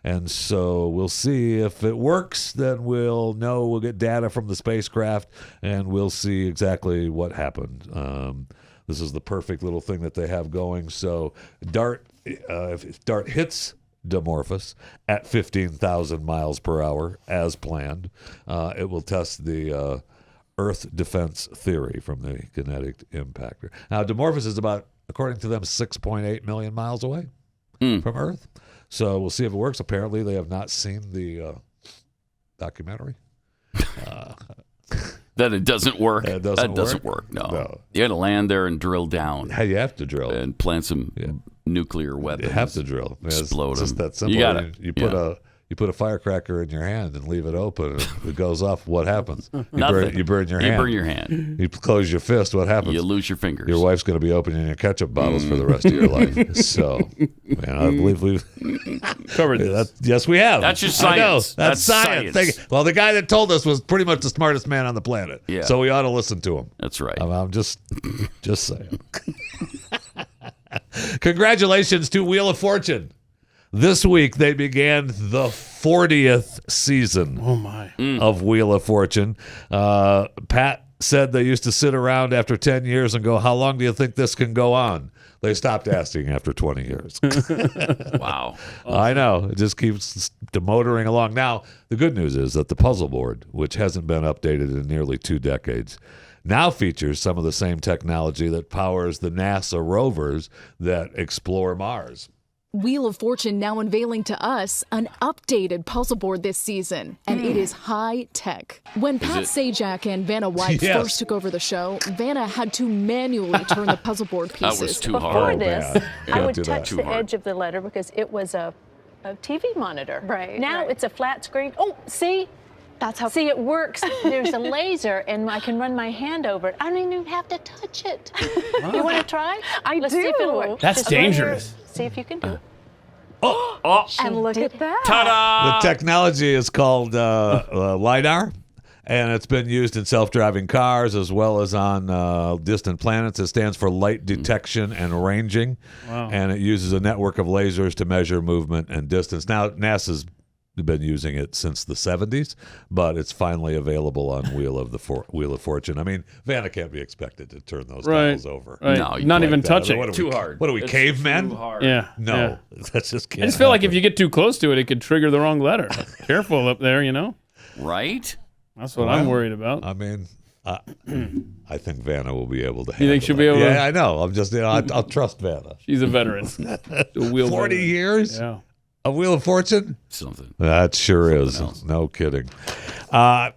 And so we'll see if it works. Then we'll know. We'll get data from the spacecraft, and we'll see exactly what happened. This is the perfect little thing that they have going. So DART, if DART hits Dimorphos at 15,000 miles per hour as planned, it will test the Earth defense theory from the kinetic impactor. Now, Dimorphos is about, according to them, 6.8 million miles away from Earth. So we'll see if it works. Apparently, they have not seen the documentary. That it doesn't work. That doesn't work. No. You got to land there and drill down. Hey, you have to drill. And plant some nuclear weapons. You have to drill. Explode it's just them. that simple. You got it. You put a firecracker in your hand and leave it open. And if it goes off, what happens? You Nothing. burn your hand. You burn your hand. You close your fist, what happens? You lose your fingers. Your wife's going to be opening your ketchup bottles for the rest of your life. So, man, I believe we've covered this. Yes, we have. That's just science. That's science. Well, the guy that told us was pretty much the smartest man on the planet. Yeah. So we ought to listen to him. That's right. I'm just saying. Congratulations to Wheel of Fortune. This week, they began the 40th season of Wheel of Fortune. Pat said they used to sit around after 10 years and go, how long do you think this can go on? They stopped asking after 20 years. Wow. I know. It just keeps demotoring along. Now, the good news is that the puzzle board, which hasn't been updated in nearly 2 decades, now features some of the same technology that powers the NASA rovers that explore Mars. Wheel of Fortune now unveiling to us an updated puzzle board this season, and it is high tech. When Pat Sajak and Vanna White first took over the show, Vanna had to manually turn the puzzle board pieces. That was too Before hard. this, I would touch the hard. edge of the letter because it was a TV monitor. Right. Now it's a flat screen. Oh, see? That's how. See, it works. There's a laser, and I can run my hand over it. I don't even have to touch it. You want to try? I Let's do. see if it'll work. That's Just run your- dangerous. see if you can do it. And look at that. Ta-da! The technology is called LiDAR, and it's been used in self-driving cars as well as on distant planets. It stands for light detection and ranging, and it uses a network of lasers to measure movement and distance. Now, NASA's been using it since the 70s, but it's finally available on Wheel of Fortune. I mean, Vanna can't be expected to turn those dials over. Right. No, not even touching. What are Too we, hard. What are we, It's cavemen? too hard. Yeah. No, that's just can't. I just feel like if you get too close to it, it could trigger the wrong letter. Careful up there, Right? That's what I'm worried about. I mean, I think Vanna will be able to handle You think she'll be able to? Yeah, I know. I'm just, I'll trust Vanna. She's a veteran. 40 veteran. years? Yeah. A Wheel of Fortune? Something. That sure is. else. No kidding.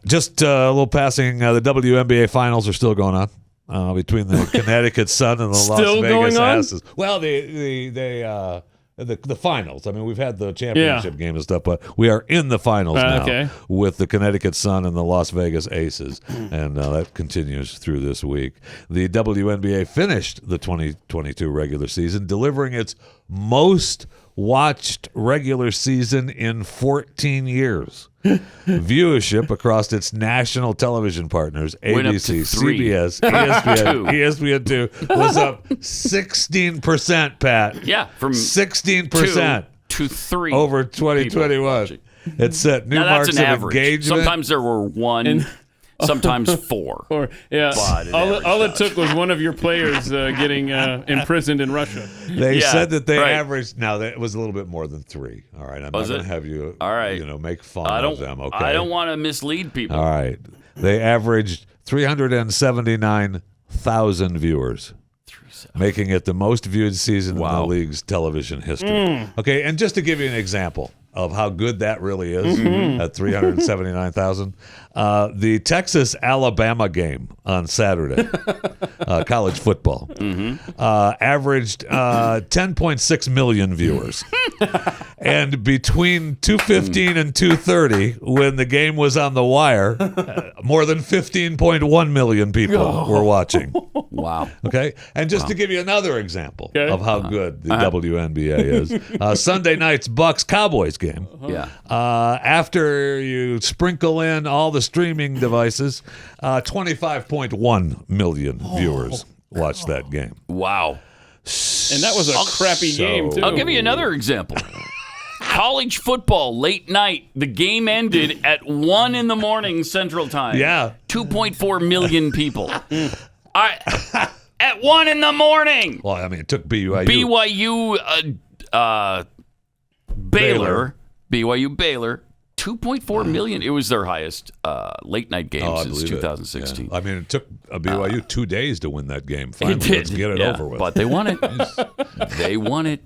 Just a little passing. The WNBA finals are still going on between the Connecticut Sun and the Las Still Vegas going on? Aces. Well, the finals. I mean, we've had the championship game and stuff, but we are in the finals now with the Connecticut Sun and the Las Vegas Aces, and that continues through this week. The WNBA finished the 2022 regular season, delivering its most watched regular season in 14 years. Viewership across its national television partners, Went up ABC, to 3. CBS, ESPN2, was up 16%, Pat. Yeah, from 16% to 3 over 2021. It set new now that's marks an of average. engagement. Sometimes there were 1, sometimes 4. Or yeah, But it all averaged it out. took was one of your players getting imprisoned in Russia. They said that they right. averaged. Now that was a little bit more than 3. All right, I'm not going to have you. All right. Make fun I don't, of them. Okay. I don't want to mislead people. All right. They averaged 379,000 viewers, making it the most viewed season in the league's television history. Okay, and just to give you an example of how good that really is at 379,000, the Texas-Alabama game on Saturday, college football, averaged 10.6 million viewers. And between 2:15 and 2:30, when the game was on the wire, more than 15.1 million people were watching. Wow. Okay? And just to give you another example of how good the WNBA is, Sunday night's Bucks-Cowboys game. Yeah. After you sprinkle in all the streaming devices, 25.1 million viewers watched that game. Wow. And that was a crappy game, too. I'll give you another example. College football, late night. The game ended at 1 in the morning Central Time. Yeah. 2.4 million people. At 1 in the morning. Well, I mean, it took BYU. Baylor. BYU Baylor. 2.4 million. It was their highest late night game since 2016. Yeah. I mean, it took BYU 2 days to win that game. Finally, It did. let's get it over with. But they won it. They won it.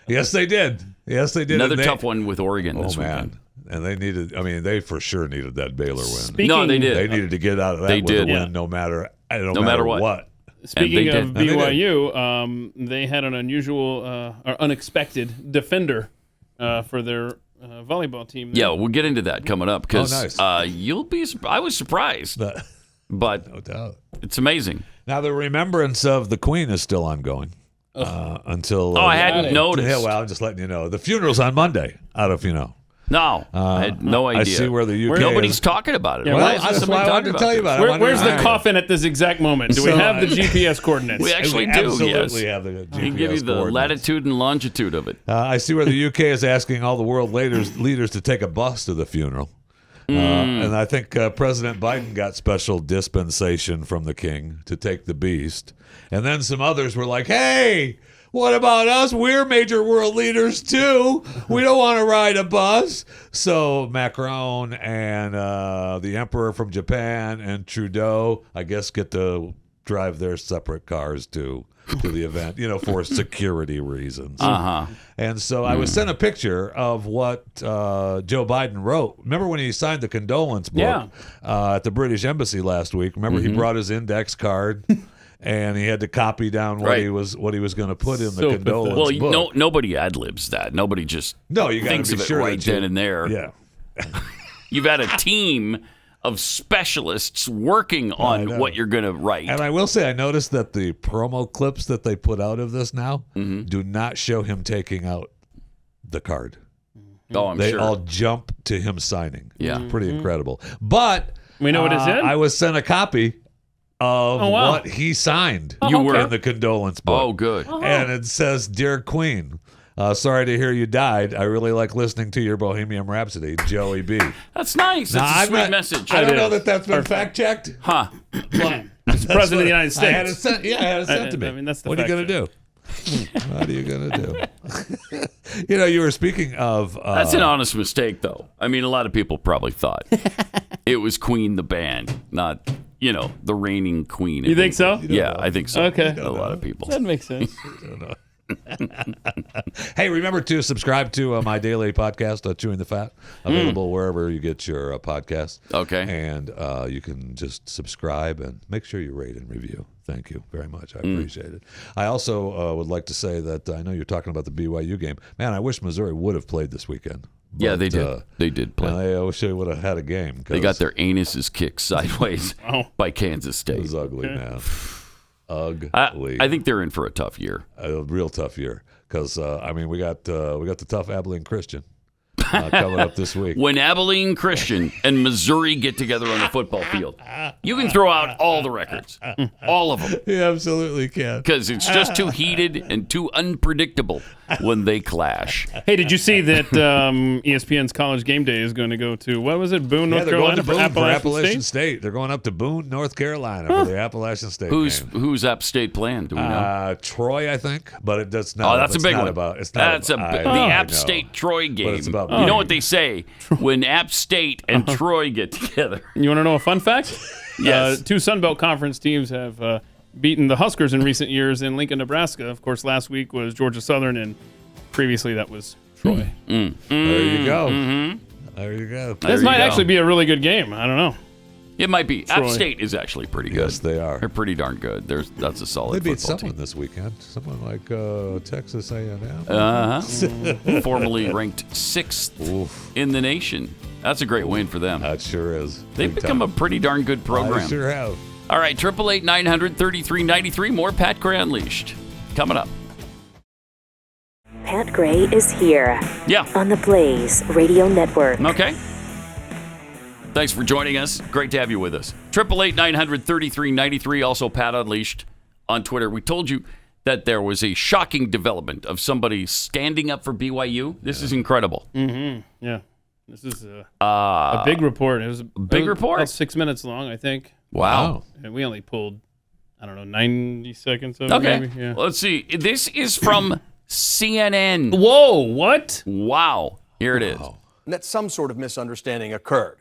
Yes, they did. Yes, they did. Another tough one with Oregon this weekend. And they needed, they for sure needed that Baylor win. No, they did. They needed to get out of that with a win no matter what. Speaking of BYU, they had an unusual or unexpected defender for their volleyball team. Yeah, we'll get into that coming up because nice. You'll be. I was surprised, but no doubt, it's amazing. Now the remembrance of the Queen is still ongoing until. I hadn't noticed. Yeah, well, I'm just letting you know. The funeral's on Monday. I don't know if you know. No, I had no idea. I see where the UK Nobody's talking about it. Yeah, why that's why I wanted to tell you about it. Where's the coffin at this exact moment? Do we have the GPS coordinates? We actually do. Absolutely Yes. have the GPS We can give you the coordinates. latitude and longitude of it. I see where the UK is asking all the world leaders to take a bus to the funeral. And I think President Biden got special dispensation from the king to take the beast. And then some others were like, hey, what about us? We're major world leaders too. We don't want to ride a bus. So Macron and the emperor from Japan and Trudeau, I guess, get to drive their separate cars to the event, for security reasons. And so I was sent a picture of what Joe Biden wrote. Remember when he signed the condolence book at the British Embassy last week? Remember he brought his index card and he had to copy down what he was going to put in the condolence book. Well, nobody ad libs that. Nobody just you thinks be of it sure right then and there. Yeah. You've had a team of specialists working on what you're going to write. And I will say, I noticed that the promo clips that they put out of this now do not show him taking out the card. Oh, I'm They sure. all jump to him signing. Yeah. It's pretty incredible. But We know what it's in? I was sent a copy of wow. what he signed You were in the condolence book. Oh, good. And it says, "Dear Queen, sorry to hear you died. I really like listening to your Bohemian Rhapsody, Joey B." That's nice. That's a sweet message. I don't know that that's been fact checked. Huh. It's the president of the United States. I had it sent, I had it sent to me. I mean, that's the what are you going to do? What are you going to do? You were speaking of... That's an honest mistake, though. I mean, a lot of people probably thought it was Queen the band, not, the reigning queen. You think so? Yeah, I think so. Okay. A lot of people. That makes sense. Hey, remember to subscribe to my daily podcast, Chewing the Fat, available wherever you get your podcasts. Okay. And you can just subscribe and make sure you rate and review. Thank you very much. I appreciate it. I also would like to say that I know you're talking about the BYU game. Man, I wish Missouri would have played this weekend. But, Yeah, they did. They did play. I wish they would have had a game. They got their anuses kicked sideways by Kansas State. It was ugly, man. Ugly. I think they're in for a tough year. A real tough year because we got the tough Abilene Christian coming up this week. When Abilene Christian and Missouri get together on the football field, you can throw out all the records, all of them. You absolutely can, because it's just too heated and too unpredictable when they clash. Hey, did you see that ESPN's College Game Day is going to go to, what was it, Boone, North Carolina, for Appalachian State? They're going up to Boone, North Carolina for the Appalachian State game. Who's App State playing? Do we know? Troy, I think, but it does not. Oh, that's a big one. The App know. State Troy game. But it's about you know what they say when App State and Troy get together. You want to know a fun fact? Yes. 2 Sun Belt Conference teams have beaten the Huskers in recent years in Lincoln, Nebraska. Of course, last week was Georgia Southern, and previously that was Troy. There you go. There you go. This might actually be a really good game. I don't know. It might be. Troy. App State is actually pretty good. Yes, they are. They're pretty darn good. That's a solid They beat football someone team. this weekend. Someone like Texas A&M. Formerly ranked 6th in the nation. That's a great win for them. That sure is. They've become a pretty darn good program. I sure have. All right, 888-900-3393. More Pat Gray Unleashed coming up. Pat Gray is here. Yeah. On the Blaze Radio Network. Okay. Thanks for joining us. Great to have you with us. 888-900-3393. Also, Pat Unleashed on Twitter. We told you that there was a shocking development of somebody standing up for BYU. This is incredible. Mm-hmm. Yeah. This is a big report. It was report? about 6 minutes long, I think. Wow. And we only pulled, 90 seconds of Okay. it maybe. Yeah. Let's see. This is from CNN. Whoa, what? Wow. Here it is. And that some sort of misunderstanding occurred.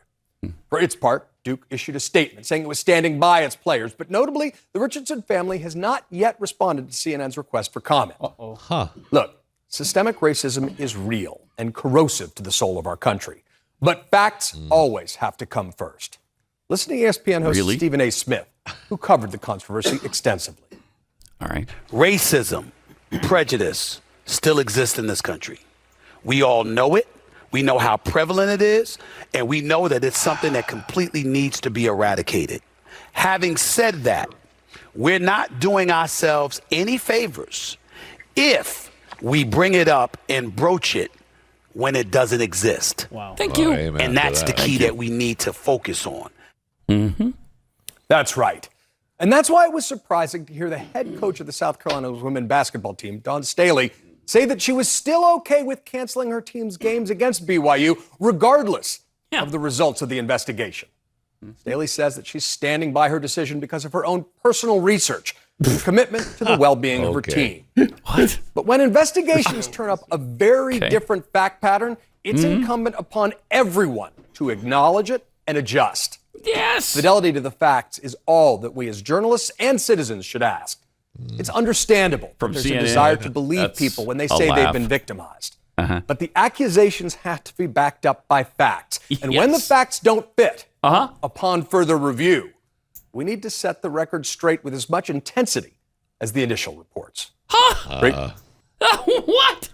For its part, Duke issued a statement saying it was standing by its players, but notably, the Richardson family has not yet responded to CNN's request for comment. Look, systemic racism is real and corrosive to the soul of our country, but facts always have to come first. Listen to ESPN host Stephen A. Smith, who covered the controversy extensively. All right. Racism, prejudice still exists in this country. We all know it. We know how prevalent it is, and we know that it's something that completely needs to be eradicated. Having said that, we're not doing ourselves any favors if we bring it up and broach it when it doesn't exist. Wow. Thank you. And that's the key that we need to focus on. Mm-hmm. That's right. And that's why it was surprising to hear the head coach of the South Carolina women's basketball team, Dawn Staley, say that she was still okay with canceling her team's games against BYU, regardless of the results of the investigation. Staley says that she's standing by her decision because of her own personal research and commitment to the well-being of her team. What? But when investigations turn up a very different fact pattern, it's incumbent upon everyone to acknowledge it and adjust. Yes. Fidelity to the facts is all that we as journalists and citizens should ask. It's understandable From there's CNN, a desire to believe that's people when they a say they've laugh. been victimized. But the accusations have to be backed up by facts. And when the Yes. facts don't fit, upon further review, we need to set the record straight with as much intensity as the initial reports. What?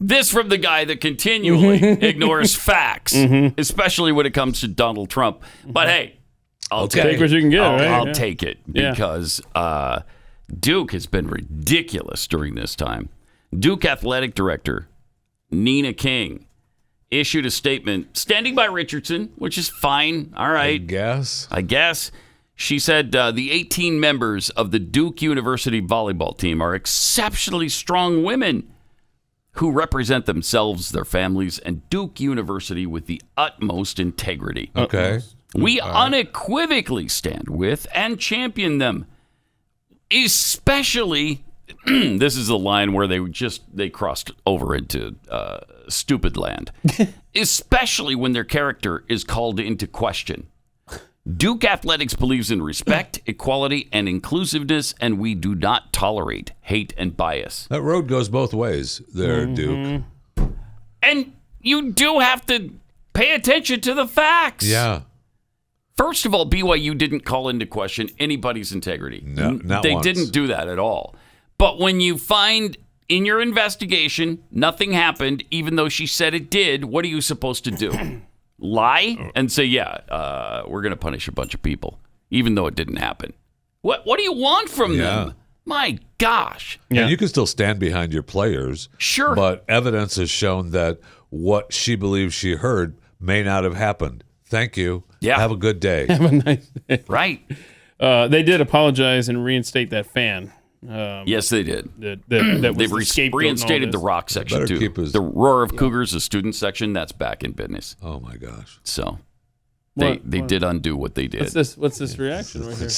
This from the guy that continually ignores facts, especially when it comes to Donald Trump. But hey, I'll Take what you can get, right? I'll Yeah. take it Yeah. because Duke has been ridiculous during this time. Duke athletic director Nina King, issued a statement standing by Richardson, which is fine. All right. I guess. She said the 18 members of the Duke University volleyball team are exceptionally strong women who represent themselves, their families, and Duke University with the utmost integrity. Okay. We unequivocally stand with and champion them, especially, this is the line where they crossed over into stupid land, especially when their character is called into question. Duke Athletics believes in respect, equality, and inclusiveness, and we do not tolerate hate and bias. That road goes both ways there, Duke. And you do have to pay attention to the facts. Yeah. First of all, BYU didn't call into question anybody's integrity. No, not They once. didn't do that at all. But when you find in your investigation nothing happened, even though she said it did, what are you supposed to do? Lie and say, we're going to punish a bunch of people, even though it didn't happen. What do you want from them? My gosh. And you can still stand behind your players. Sure. But evidence has shown that what she believes she heard may not have happened. Thank you. Yeah. Have a good day. Have a nice day. Right. They did apologize and reinstate that fan. Yes, they did. That was They've reinstated the rock section, Better too. keep his- The Roar of Cougars, the student section, that's back in business. Oh, my gosh. So they did undo what they did. What's this reaction right here?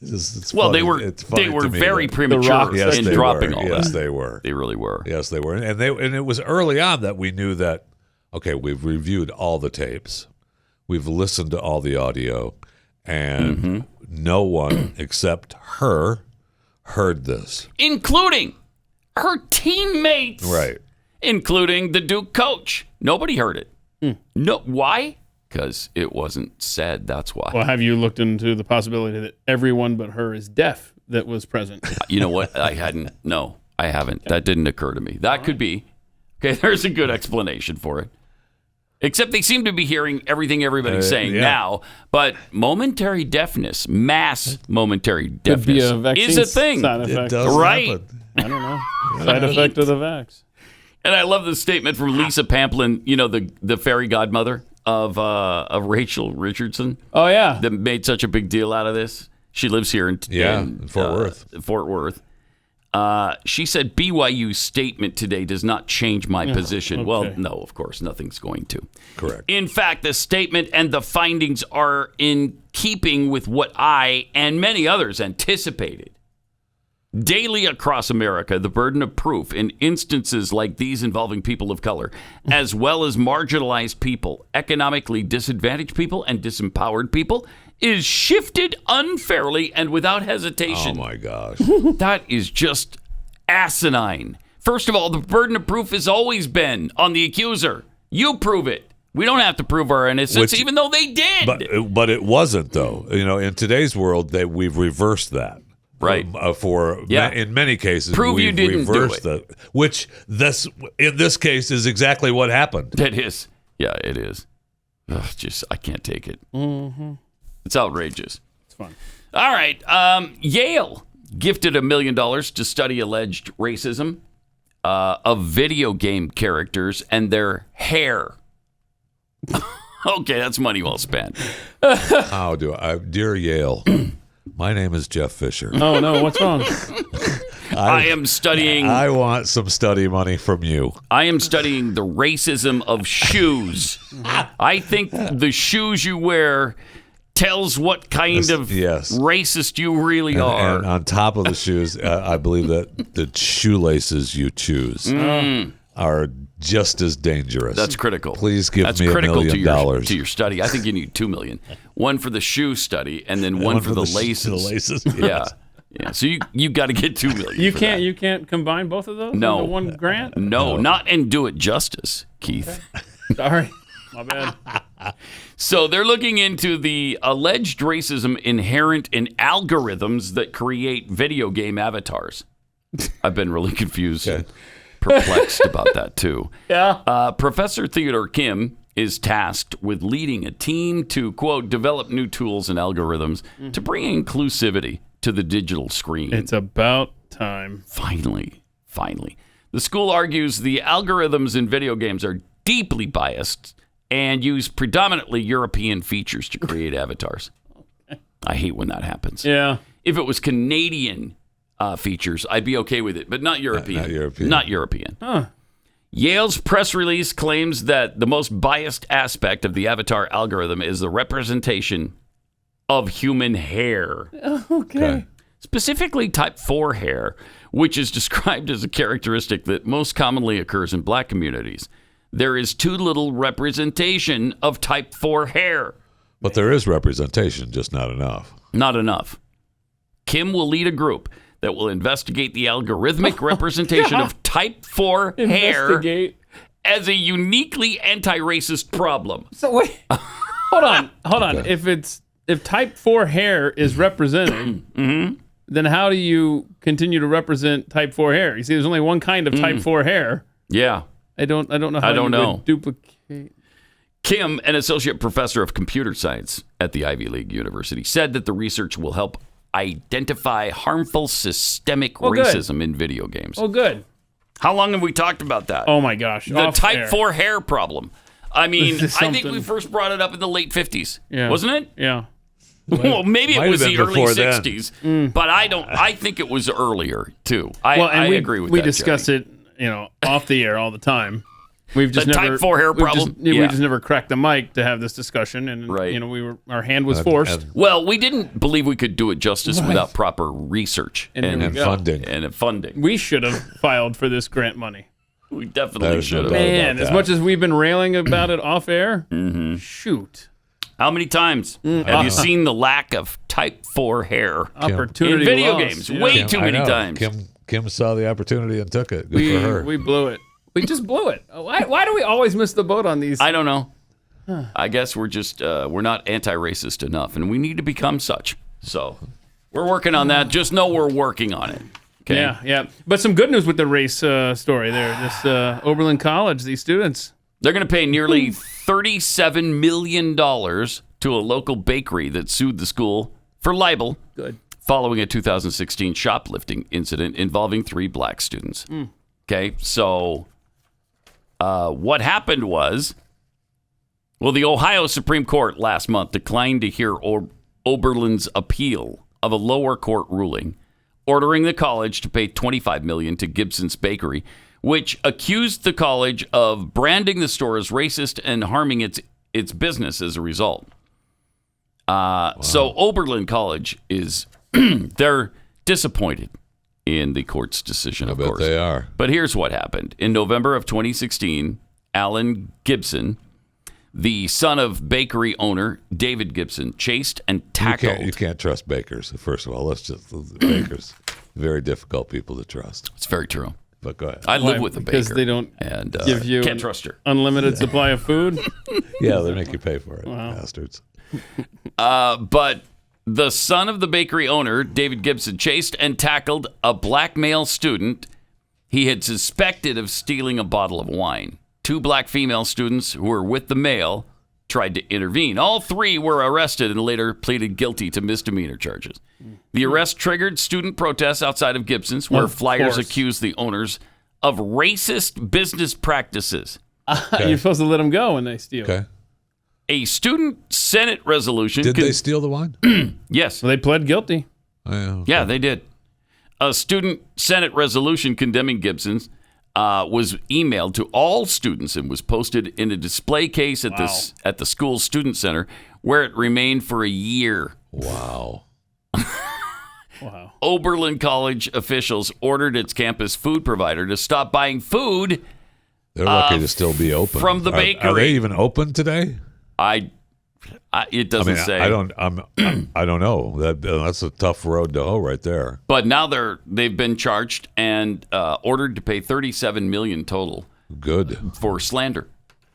It's Well, funny. they were It's funny to me very that- premature Yes, in they dropping were. all Yes, that. they were. They really were. Yes, they were. And it was early on that we knew that, okay, we've reviewed all the tapes. We've listened to all the audio, and no one except her heard this. Including her teammates. Right. Including the Duke coach. Nobody heard it. No. Why? Because it wasn't said. That's why. Well, have you looked into the possibility that everyone but her is deaf that was present? You know what? I hadn't. No, I haven't. That didn't occur to me. That could be. Okay, there's a good explanation for it. Except they seem to be hearing everything everybody's saying now. But momentary deafness, mass momentary Could be deafness a vaccine is a thing. side effect. It does Right. happen. I don't know. Side effect of the vax. And I love the statement from Lisa Pamplin, you know, the fairy godmother of Rachel Richardson. Oh, yeah. That made such a big deal out of this. She lives here in Fort Worth. Fort Worth. She said BYU's statement today does not change my position. okay. Well, no, of course, nothing's going to. Correct. In fact, the statement and the findings are in keeping with what I and many others anticipated. Daily across America, the burden of proof in instances like these involving people of color, as well as marginalized people, economically disadvantaged people, and disempowered people, is shifted unfairly and without hesitation. Oh, my gosh. That is just asinine. First of all, the burden of proof has always been on the accuser. You prove it. We don't have to prove our innocence, even though they did. But it wasn't, though. You know, in today's world, we've reversed that. Right. In many cases, Prove you we've didn't do reversed it. that. Which in this case is exactly what happened. It is. Yeah, it is. Ugh, I can't take it. Mm-hmm. It's outrageous. It's fun. All right. Yale gifted $1 million to study alleged racism of video game characters and their hair. Okay, that's money well spent. How do I, dear Yale? My name is Jeff Fisher. Oh no, what's wrong? I am studying. I want some study money from you. I am studying the racism of shoes. I think the shoes you wear tells what kind of racist you really are. And on top of the shoes, I believe that the shoelaces you choose are just as dangerous. That's critical. Please give That's me $1 critical million. to your study. I think you need $2 million. One for the shoe study, and then one for the laces. The laces. Yeah. Yeah. So you got to get $2 million. You can't combine both of those No. into one grant? No, not and do it justice, Keith. Sorry. My bad. So they're looking into the alleged racism inherent in algorithms that create video game avatars. I've been really confused and perplexed about that, too. Yeah. Professor Theodore Kim is tasked with leading a team to, quote, develop new tools and algorithms to bring inclusivity to the digital screen. It's about time. Finally. The school argues the algorithms in video games are deeply biased and use predominantly European features to create avatars. I hate when that happens. Yeah. If it was Canadian features, I'd be okay with it, but not European. Not European. Huh. Yale's press release claims that the most biased aspect of the avatar algorithm is the representation of human hair. Okay. Specifically type 4 hair, which is described as a characteristic that most commonly occurs in black communities. There is too little representation of type 4 hair. But there is representation, just not enough. Not enough. Kim will lead a group that will investigate the algorithmic representation of type 4 hair as a uniquely anti-racist problem. So wait, hold on. Okay. If type 4 hair is represented, then how do you continue to represent type 4 hair? You see, there's only one kind of type 4 hair. Yeah. I don't know how would duplicate. Kim, an associate professor of computer science at the Ivy League University, said that the research will help identify harmful systemic racism in video games. Oh, good. How long have we talked about that? Oh, my gosh. The type 4 hair problem. I mean, This is I think something- we first brought it up in the late 50s. Yeah. Wasn't it? Yeah. Well, maybe it Might was have the been early before then. 60s, but I think it was earlier, too. I agree with that, We discuss Jerry. it, off the air all the time. We've just The never type 4 hair we've problem? We Yeah. just never cracked the mic to have this discussion, and Right. our hand was forced. Well, we didn't believe we could do it justice without proper research And funding. And funding. We should have filed for this grant money. We definitely should have. Man, as much as we've been railing about it off air, shoot. How many times have you seen the lack of type 4 hair Opportunity in video lost, games? yeah. Way too many I know. times. Kim saw the opportunity and took it. Good for her. We blew it. We just blew it. Why do we always miss the boat on these? I don't know. I guess we're just we're not anti-racist enough, and we need to become such. So we're working on that. Just know we're working on it. Okay. Yeah. But some good news with the race story there. This Oberlin College, these students. They're going to pay nearly $37 million to a local bakery that sued the school for libel. Good. Following a 2016 shoplifting incident involving 3 black students. Okay, so what happened was, the Ohio Supreme Court last month declined to hear Oberlin's appeal of a lower court ruling ordering the college to pay $25 million to Gibson's Bakery, which accused the college of branding the store as racist and harming its business as a result. So Oberlin College is they're disappointed in the court's decision, of course. They are. But here's what happened. In November of 2016, Alan Gibson, the son of bakery owner David Gibson, chased and tackled. You can't trust bakers, first of all. Bakers, very difficult people to trust. It's very true. But go ahead. I live with a baker. Because they don't give you can't trust her. Unlimited supply of food. Yeah, they make you pay for it, bastards. But the son of the bakery owner, David Gibson, chased and tackled a black male student he had suspected of stealing a bottle of wine. 2 black female students who were with the male tried to intervene. All 3 were arrested and later pleaded guilty to misdemeanor charges. The arrest triggered student protests outside of Gibson's, where flyers accused the owners of racist business practices. You're supposed to let them go when they steal. Okay. A student Senate resolution. Did they steal the wine? Yes. Well, they pled guilty. Yeah, they did. A student Senate resolution condemning Gibson's was emailed to all students and was posted in a display case at at the school's student center, where it remained for a year. Wow. Wow. Oberlin College officials ordered its campus food provider to stop buying food. They're lucky to still be open. From the bakery. Are they even open today? It doesn't say. I don't know. That's a tough road to hoe right there. But now they've been charged and ordered to pay $37 million total. Good. For slander.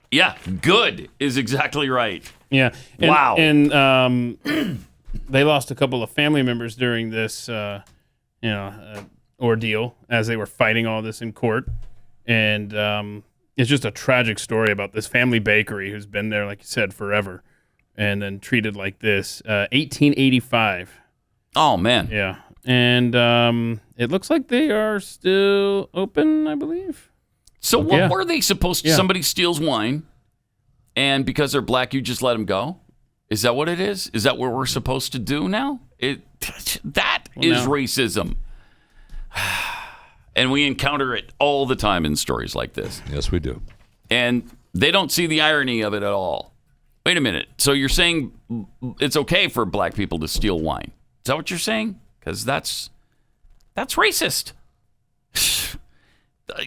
Yeah, good is exactly right. Yeah. Wow. And they lost a couple of family members during this, ordeal as they were fighting all this in court. And it's just a tragic story about this family bakery who's been there, like you said, forever, and then treated like this. 1885. Oh, man. Yeah. And it looks like they are still open, I believe. So what were they supposed to? Yeah. Somebody steals wine, and because they're black, you just let them go? Is that what it is? Is that what we're supposed to do now? That is racism. And we encounter it all the time in stories like this. Yes, we do. And they don't see the irony of it at all. Wait a minute. So you're saying it's okay for black people to steal wine? Is that what you're saying? Because that's racist.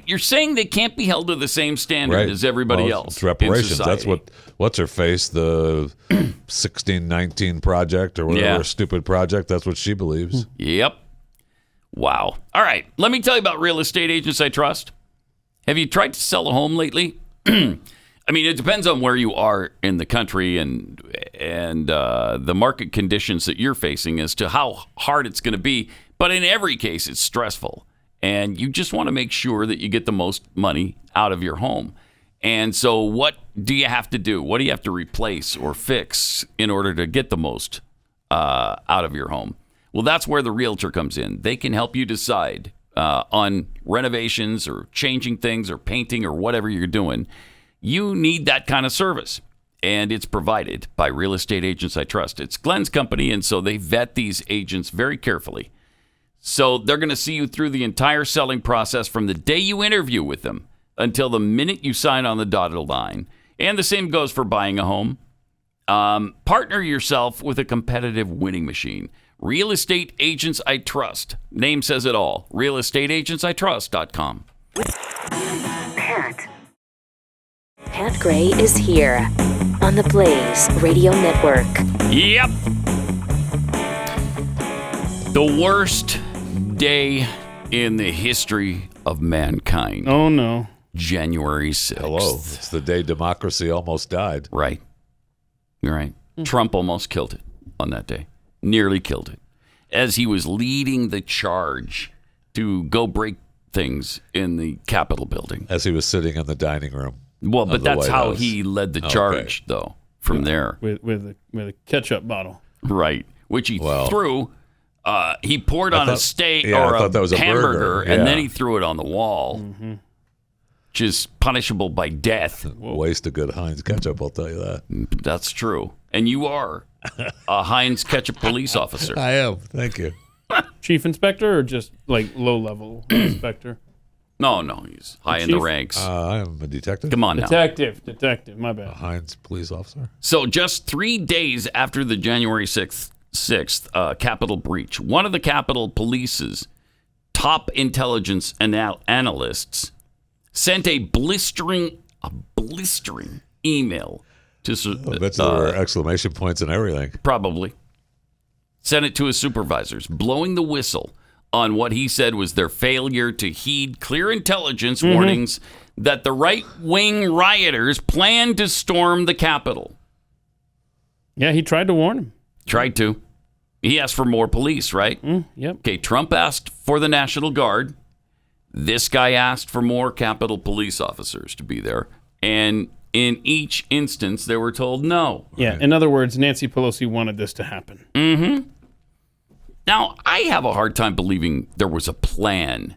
You're saying they can't be held to the same standard as everybody else. It's reparations. In society. That's what's her face, the 1619 project or whatever stupid project. That's what she believes. Yep. Wow. All right. Let me tell you about real estate agents I trust. Have you tried to sell a home lately? I mean, it depends on where you are in the country and the market conditions that you're facing as to how hard it's going to be. But in every case, it's stressful. And you just want to make sure that you get the most money out of your home. And so what do you have to do? What do you have to replace or fix in order to get the most out of your home? Well, that's where the realtor comes in. They can help you decide on renovations or changing things or painting or whatever you're doing. You need that kind of service. And it's provided by Real Estate Agents I Trust. It's Glenn's company, and so they vet these agents very carefully. So they're going to see you through the entire selling process from the day you interview with them until the minute you sign on the dotted line. And the same goes for buying a home. Partner yourself with a competitive winning machine. Real Estate Agents I Trust. Name says it all. realestateagentsitrust.com. Pat Gray is here on the Blaze Radio Network. Yep. The worst day in the history of mankind. Oh, no. January 6th. Hello. It's the day democracy almost died. Right. You're right. Trump almost killed it on that day. Nearly killed it. As he was leading the charge to go break things in the Capitol building. As he was sitting in the dining room. Well, but that's White how House. he led the charge, though, from there. With a ketchup bottle. Right. Which he threw. He poured on a steak or I thought that was a hamburger, burger. and Yeah. then he threw it on the wall, which is punishable by death. Waste of good Heinz ketchup, I'll tell you that. That's true. And you are a Heinz ketchup police officer. I am. Thank you. Chief inspector or just like low-level inspector? No, he's high in the ranks. I am a detective. Come on now. Detective, my bad. A Heinz police officer. So just 3 days after the January 6th Capitol breach, one of the Capitol Police's top intelligence analysts sent a blistering email to I bet there were exclamation points and everything. Probably. Sent it to his supervisors, blowing the whistle on what he said was their failure to heed clear intelligence warnings that the right-wing rioters planned to storm the Capitol. Yeah, he tried to warn him. Tried to. He asked for more police, right? Yep. Okay, Trump asked for the National Guard. This guy asked for more Capitol police officers to be there. And in each instance, they were told no. Yeah, in other words, Nancy Pelosi wanted this to happen. Now, I have a hard time believing there was a plan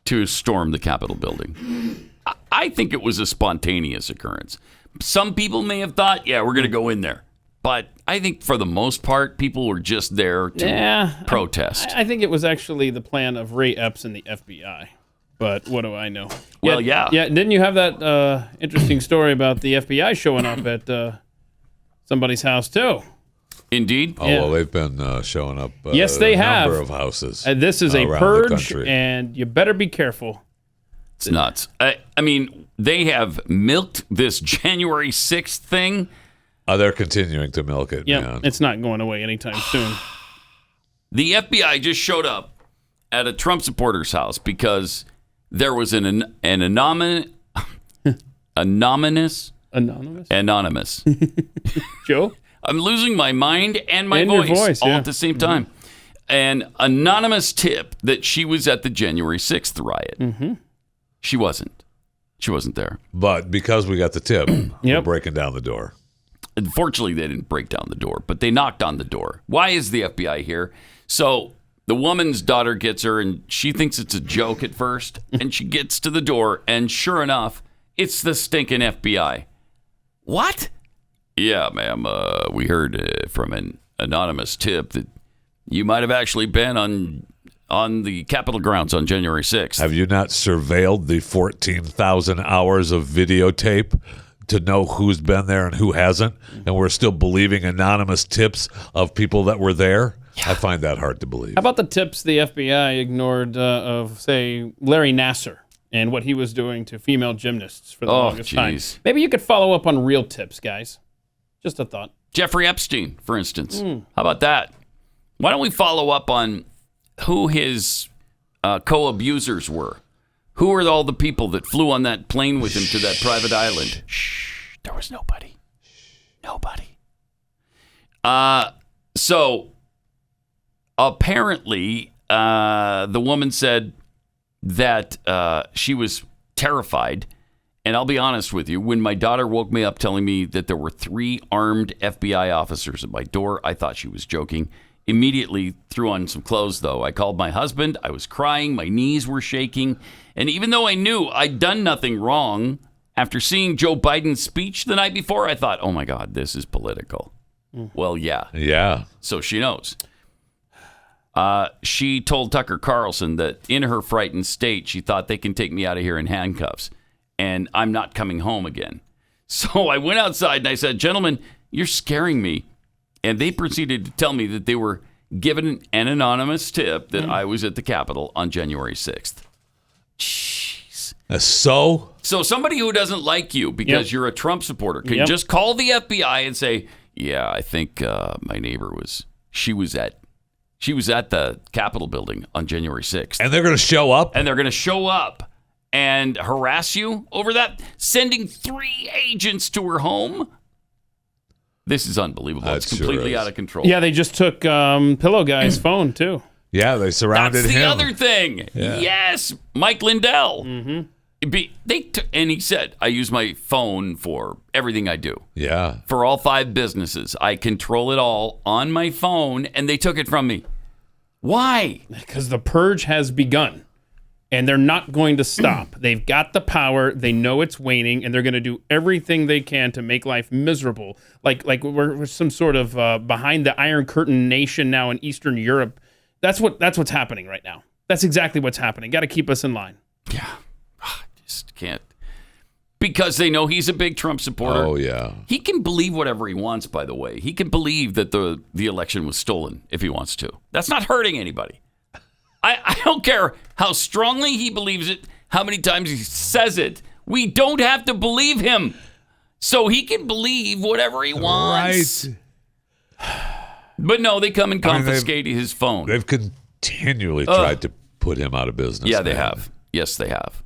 to storm the Capitol building. I think it was a spontaneous occurrence. Some people may have thought, yeah, we're going to go in there. But I think for the most part, people were just there to protest. I think it was actually the plan of Ray Epps and the FBI. But what do I know? Well, yeah. Yeah, didn't you have that interesting story about the FBI showing up at somebody's house, too? Indeed. Oh, well, they've been showing up yes, they a have. number of houses. This is a around the purge, country. and you better be careful. It's nuts. I mean, they have milked this January 6th thing. They're continuing to milk it, Yeah, man. it's not going away anytime soon. The FBI just showed up at a Trump supporter's house because there was an anonymous Joe? I'm losing my mind and my And your voice, voice, all yeah. at the same time. An anonymous tip that she was at the January 6th riot. She wasn't. She wasn't there. But because we got the tip, we're breaking down the door. Unfortunately, they didn't break down the door, but they knocked on the door. Why is the FBI here? So The woman's daughter gets her, and she thinks it's a joke at first. And she gets to the door, and sure enough, it's the stinking FBI. What? Yeah, ma'am. We heard from an anonymous tip that you might have actually been on the Capitol grounds on January 6th. Have you not surveilled the 14,000 hours of videotape to know who's been there and who hasn't? And we're still believing anonymous tips of people that were there? Yeah. I find that hard to believe. How about the tips the FBI ignored of, say, Larry Nassar and what he was doing to female gymnasts for the longest time? Maybe you could follow up on real tips, guys. Just a thought. Jeffrey Epstein, for instance. How about that? Why don't we follow up on who his co-abusers were? Who were all the people that flew on that plane with him to that private island? Shh. There was nobody. Nobody. So apparently, the woman said that she was terrified. And I'll be honest with you, when my daughter woke me up telling me that there were 3 armed FBI officers at my door, I thought she was joking. Immediately threw on some clothes, though. I called my husband. I was crying. My knees were shaking. And even though I knew I'd done nothing wrong, after seeing Joe Biden's speech the night before, I thought, oh, my God, this is political. Well, yeah. Yeah. So she knows. She told Tucker Carlson that in her frightened state, she thought they can take me out of here in handcuffs, and I'm not coming home again. So I went outside and I said, gentlemen, you're scaring me. And they proceeded to tell me that they were given an anonymous tip that I was at the Capitol on January 6th. Jeez. So somebody who doesn't like you because you're a Trump supporter can just call the FBI and say, yeah, I think my neighbor she was at the Capitol building on January 6th. And they're going to show up? And they're going to show up and harass you over that, sending 3 agents to her home. This is unbelievable. It's completely out of control. Yeah, they just took Pillow Guy's phone, too. Yeah, they surrounded him. That's the other thing. Yeah. Yes, Mike Lindell. Mm-hmm. And he said, I use my phone for everything I do. Yeah. For all 5 businesses. I control it all on my phone, and they took it from me. Why? Because the purge has begun. And they're not going to stop. They've got the power. They know it's waning, and they're going to do everything they can to make life miserable. Like we're some sort of behind the Iron Curtain nation now in Eastern Europe. That's what's happening right now. That's exactly what's happening. Got to keep us in line. Yeah, just can't. Because they know he's a big Trump supporter. Oh yeah. He can believe whatever he wants. By the way, he can believe that the election was stolen if he wants to. That's not hurting anybody. I don't care how strongly he believes it, how many times he says it. We don't have to believe him. So he can believe whatever he wants. Right. But no, they come and confiscate his phone. They've continually tried to put him out of business. Yeah, they have. Yes, they have.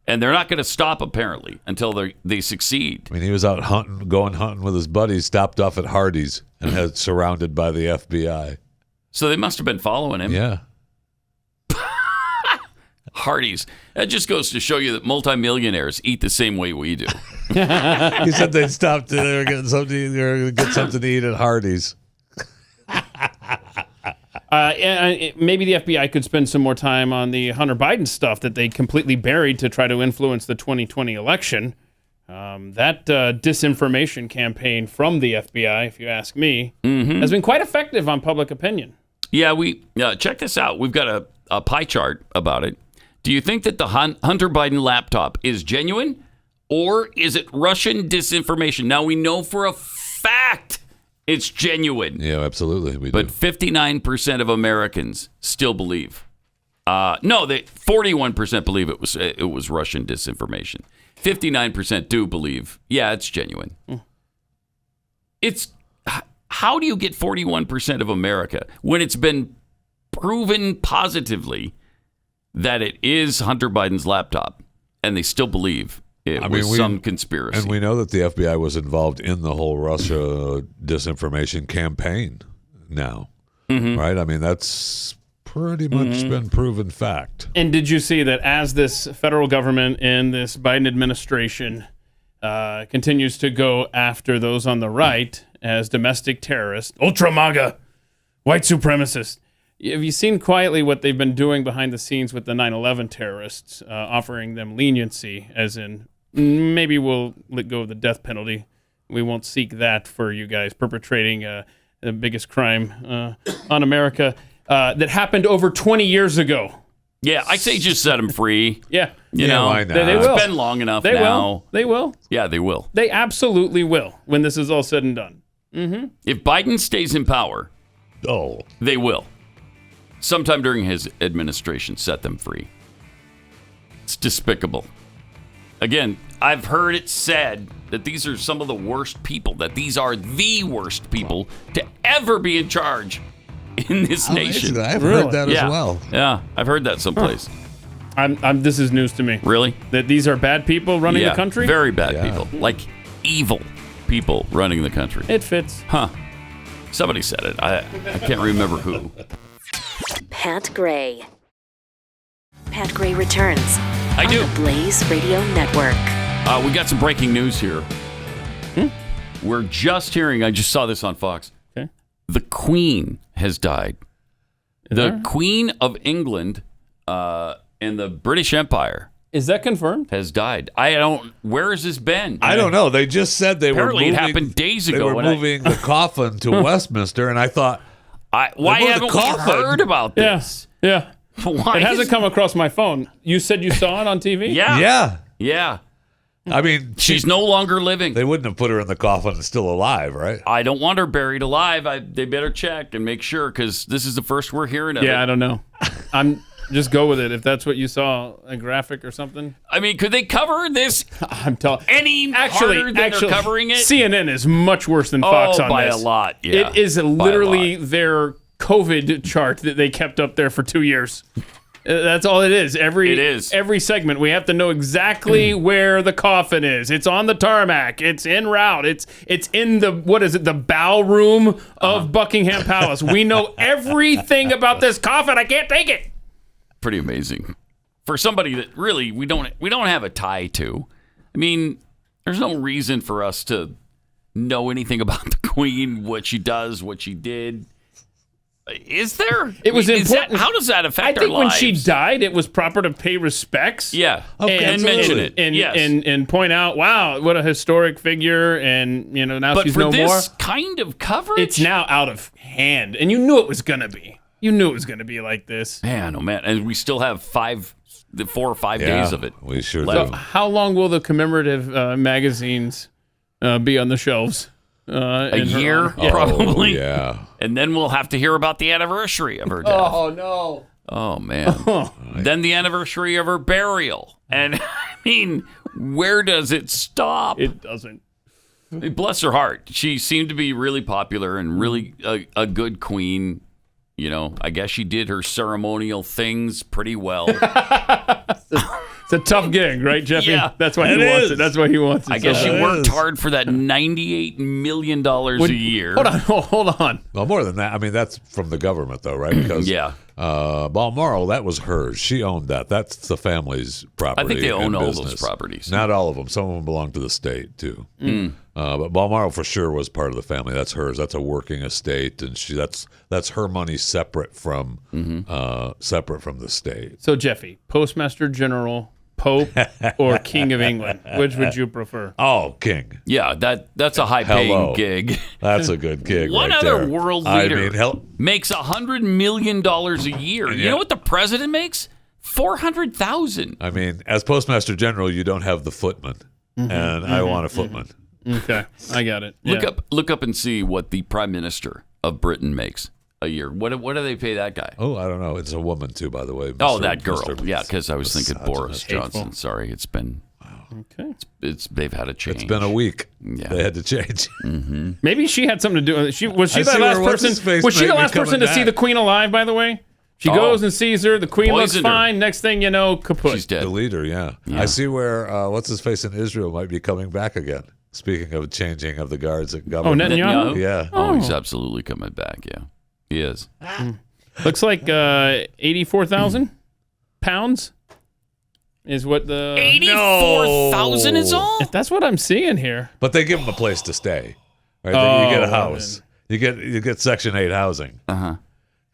And they're not going to stop, apparently, until they succeed. I mean, he was out going hunting with his buddies, stopped off at Hardee's, and had surrounded by the FBI. So they must have been following him. Yeah. Hardee's. That just goes to show you that multimillionaires eat the same way we do. He said they stopped. They were getting something. They were going to get something to eat at Hardee's. Maybe the FBI could spend some more time on the Hunter Biden stuff that they completely buried to try to influence the 2020 election. That disinformation campaign from the FBI, if you ask me, has been quite effective on public opinion. Yeah, check this out. We've got a pie chart about it. Do you think that the Hunter Biden laptop is genuine, or is it Russian disinformation? Now, we know for a fact it's genuine. Yeah, absolutely. But 59% of Americans still believe. No, 41% believe it was Russian disinformation. 59% do believe, yeah, it's genuine. How do you get 41% of America when it's been proven positively that it is Hunter Biden's laptop, and they still believe it was some conspiracy? And we know that the FBI was involved in the whole Russia disinformation campaign now, right? I mean, that's pretty much been proven fact. And did you see that as this federal government and this Biden administration continues to go after those on the right as domestic terrorists, ultra MAGA, white supremacists, Have you seen quietly what they've been doing behind the scenes with the 9/11 terrorists, offering them leniency, as in maybe we'll let go of the death penalty. We won't seek that for you guys perpetrating the biggest crime on America that happened over 20 years ago. Yeah, I say just set them free. Yeah. You know, why not? They will. It's been long enough They now. will. They will. Yeah, they will. They absolutely will when this is all said and done. If Biden stays in power, they will. Sometime during his administration, set them free. It's despicable. Again, I've heard it said that these are some of the worst people, that these are the worst people to ever be in charge in this nation. I've heard that as well. Yeah, I've heard that someplace. This is news to me. Really? That these are bad people running the country? Very bad people. Like evil people running the country. It fits. Huh. Somebody said it. I can't remember who. Pat Gray. Pat Gray returns. I do. On the Blaze Radio Network. We got some breaking news here. We're just hearing, I just saw this on Fox. Okay. The Queen has died. The Queen of England in the British Empire. Is that confirmed? Has died. Where has this been? I don't know. They just said they Apparently were moving. it happened days ago. They were moving the coffin to Westminster, and I thought, why haven't we heard about this? Yeah. Why it hasn't come across my phone. You said you saw it on TV? Yeah. I mean, she's no longer living. They wouldn't have put her in the coffin and still alive, right? I don't want her buried alive. They better check and make sure, because this is the first we're hearing of it. Yeah, I don't know. Just go with it if that's what you saw, a graphic or something. I mean, could they cover this? I'm telling. Harder than they're covering it? CNN is much worse than Fox on by this. a lot. Yeah, it is literally their COVID chart that they kept up there for 2 years. That's all it is. Every segment, we have to know exactly where the coffin is. It's on the tarmac. It's en route. It's in the bow room of Buckingham Palace. We know everything about this coffin. I can't take it. Pretty amazing for somebody that really we don't have a tie to. I mean, there's no reason for us to know anything about the Queen, what she does, what she did. Is there? It was important. How does that affect our I think when lives? she died, it was proper to pay respects. Yeah, and mention it, and point out, wow, what a historic figure, and now she's no more. But for this kind of coverage, it's now out of hand, and you knew it was gonna be. You knew it was gonna be like this. Man, oh man, and we still have 4 or 5 days of it. We sure So do. how long will the commemorative magazines be on the shelves? A year, probably. Yeah. And then we'll have to hear about the anniversary of her death. Oh, no. Oh, man. Then the anniversary of her burial. And, I mean, where does it stop? It doesn't. Bless her heart. She seemed to be really popular and really a good queen. I guess she did her ceremonial things pretty well. It's a tough gig, right, Jeffy? Yeah, that's why he wants it. That's why he wants it. I guess she worked hard for that $98 million a year. Hold on. Well, more than that. I mean, that's from the government, though, right? Because Balmoral, that was hers. She owned that. That's the family's property. I think they own all business. those properties. Not all of them. Some of them belong to the state, too. But Balmoral for sure was part of the family. That's hers. That's a working estate, and that's her money separate from the state. So, Jeffy, Postmaster General, Pope, or King of England? Which would you prefer? Oh, King. Yeah, that's a high-paying gig. That's a good gig. What right other there. world leader makes $100 million a year? You know what the president makes? $400,000. I mean, as Postmaster General, you don't have the footman, and I want a footman. Okay, I got it. Look up and see what the Prime Minister of Britain makes a year. What do they pay that guy? Oh, I don't know. It's a woman too, by the way. That girl. Yeah, because I was thinking Boris Johnson. Sorry, it's been. Okay. They've had a change. It's been a week. Yeah. They had to change. Maybe she had something to do with it. Was she the last person? Was she the last person to see the Queen alive? By the way, she goes and sees her. The Queen looks fine. Next thing you know, kaput. She's dead. The leader. Yeah. I see where what's his face in Israel might be coming back again. Speaking of changing of the guards at government. Oh, Netanyahu? Yeah. Oh, he's absolutely coming back. Yeah, he is. Looks like 84,000 pounds is what the 84,000 is all. That's what I'm seeing here. But they give him a place to stay. Right? You get a house. You get Section 8 housing.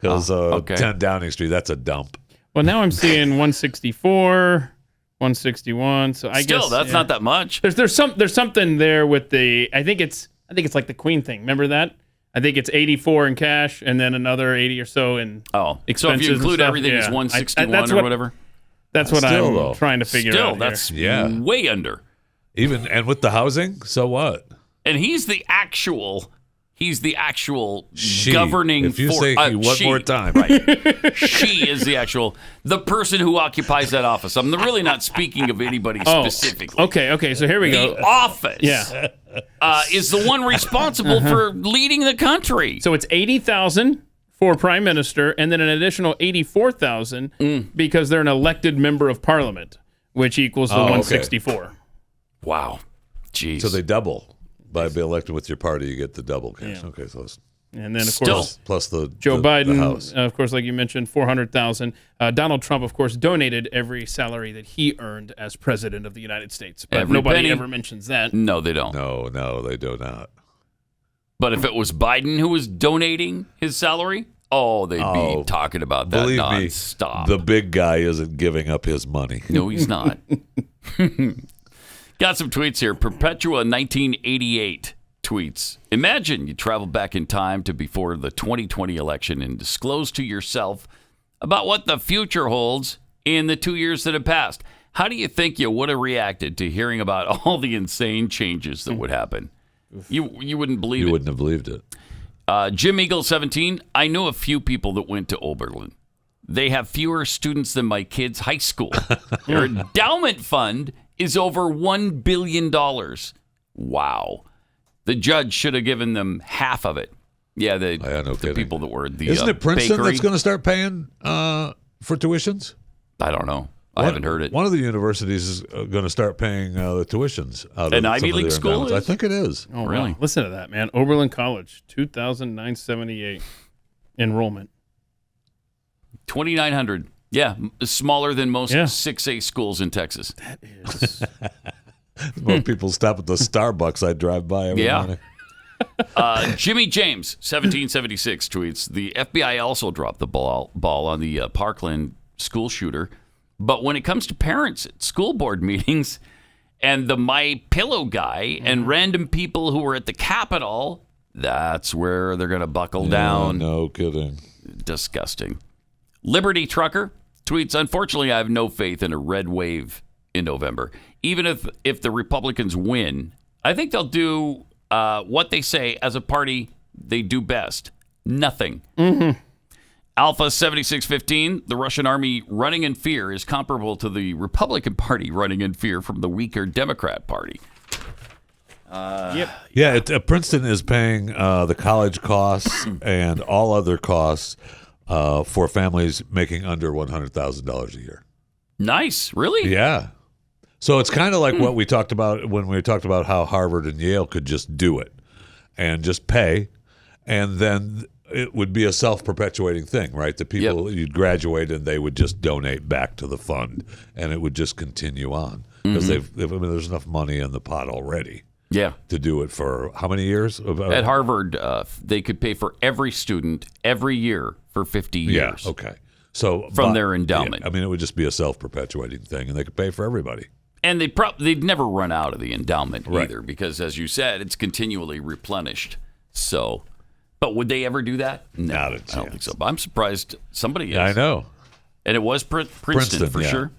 Because 10 Downing Street, that's a dump. Well, now I'm seeing 164, 161. So I Still, guess that's not that much. There's something there with the. I think it's like the Queen thing. Remember that? I think it's 84 in cash and then another 80 or so in expenses. So if you include and stuff, everything, it's 161 that's or whatever. That's what I'm trying to figure out. That's here. way under. And with the housing, so what? And he's the actual governing If you force. say one more time. Right. She is the person who occupies that office. I'm really not speaking of anybody specifically. Okay, so here we go. The office is the one responsible Uh-huh. for leading the country. So it's 80,000 for prime minister and then an additional 84,000 because they're an elected member of parliament, which equals the 164. Wow. Jeez. So they double. By being elected with your party, you get the double cash. Yeah. Okay, so And then, of course, plus the Joe the Biden, House. of course, like you mentioned, 400,000. Donald Trump, of course, donated every salary that he earned as president of the United States. But Every nobody penny. ever mentions that. No, they don't. No, they do not. But if it was Biden who was donating his salary, they'd be talking about that Believe nonstop. me, the big guy isn't giving up his money. No, he's not. Got some tweets here. Perpetua 1988 tweets. Imagine you travel back in time to before the 2020 election and disclose to yourself about what the future holds in the 2 years that have passed. How do you think you would have reacted to hearing about all the insane changes that would happen? You wouldn't believe it. You wouldn't have believed it. Jim Eagle 17. I know a few people that went to Oberlin. They have fewer students than my kids' high school. Their endowment fund is over $1 billion. Wow. The judge should have given them half of it. Yeah, the people that were the Isn't it Princeton bakery. that's going to start paying for tuitions? I don't know. I haven't heard it. One of the universities is going to start paying the tuitions out An of Ivy some of League their school endowments. is? I think it is. Oh, Really? Wow. Listen to that, man. Oberlin College, 2,978 enrollment. 2,900. Yeah, smaller than most 6A schools in Texas. That is. More people stop at the Starbucks I drive by every morning. Jimmy James, 1776, tweets, the FBI also dropped the ball on the Parkland school shooter. But when it comes to parents at school board meetings and the My Pillow guy and random people who were at the Capitol, that's where they're going to buckle down. No kidding. Disgusting. Liberty Trucker tweets, unfortunately, I have no faith in a red wave in November. Even if the Republicans win, I think they'll do what they say as a party they do best. Nothing. Mm-hmm. Alpha 7615, the Russian army running in fear is comparable to the Republican Party running in fear from the weaker Democrat Party. Yeah, Princeton is paying the college costs and all other costs for families making under $100,000 a year. Nice. Really? Yeah. So it's kind of like what we talked about when we talked about how Harvard and Yale could just do it and just pay, and then it would be a self-perpetuating thing, right? The people, you'd graduate and they would just donate back to the fund, and it would just continue on because there's enough money in the pot already. Yeah. To do it for how many years? At Harvard, they could pay for every student every year for 50 years. Yeah, okay. So from their endowment. Yeah, I mean, it would just be a self-perpetuating thing, and they could pay for everybody. And they'd never run out of the endowment either because, as you said, it's continually replenished. So, but would they ever do that? No, I don't think so. But I'm surprised somebody is. Yeah, I know. And it was Princeton for sure.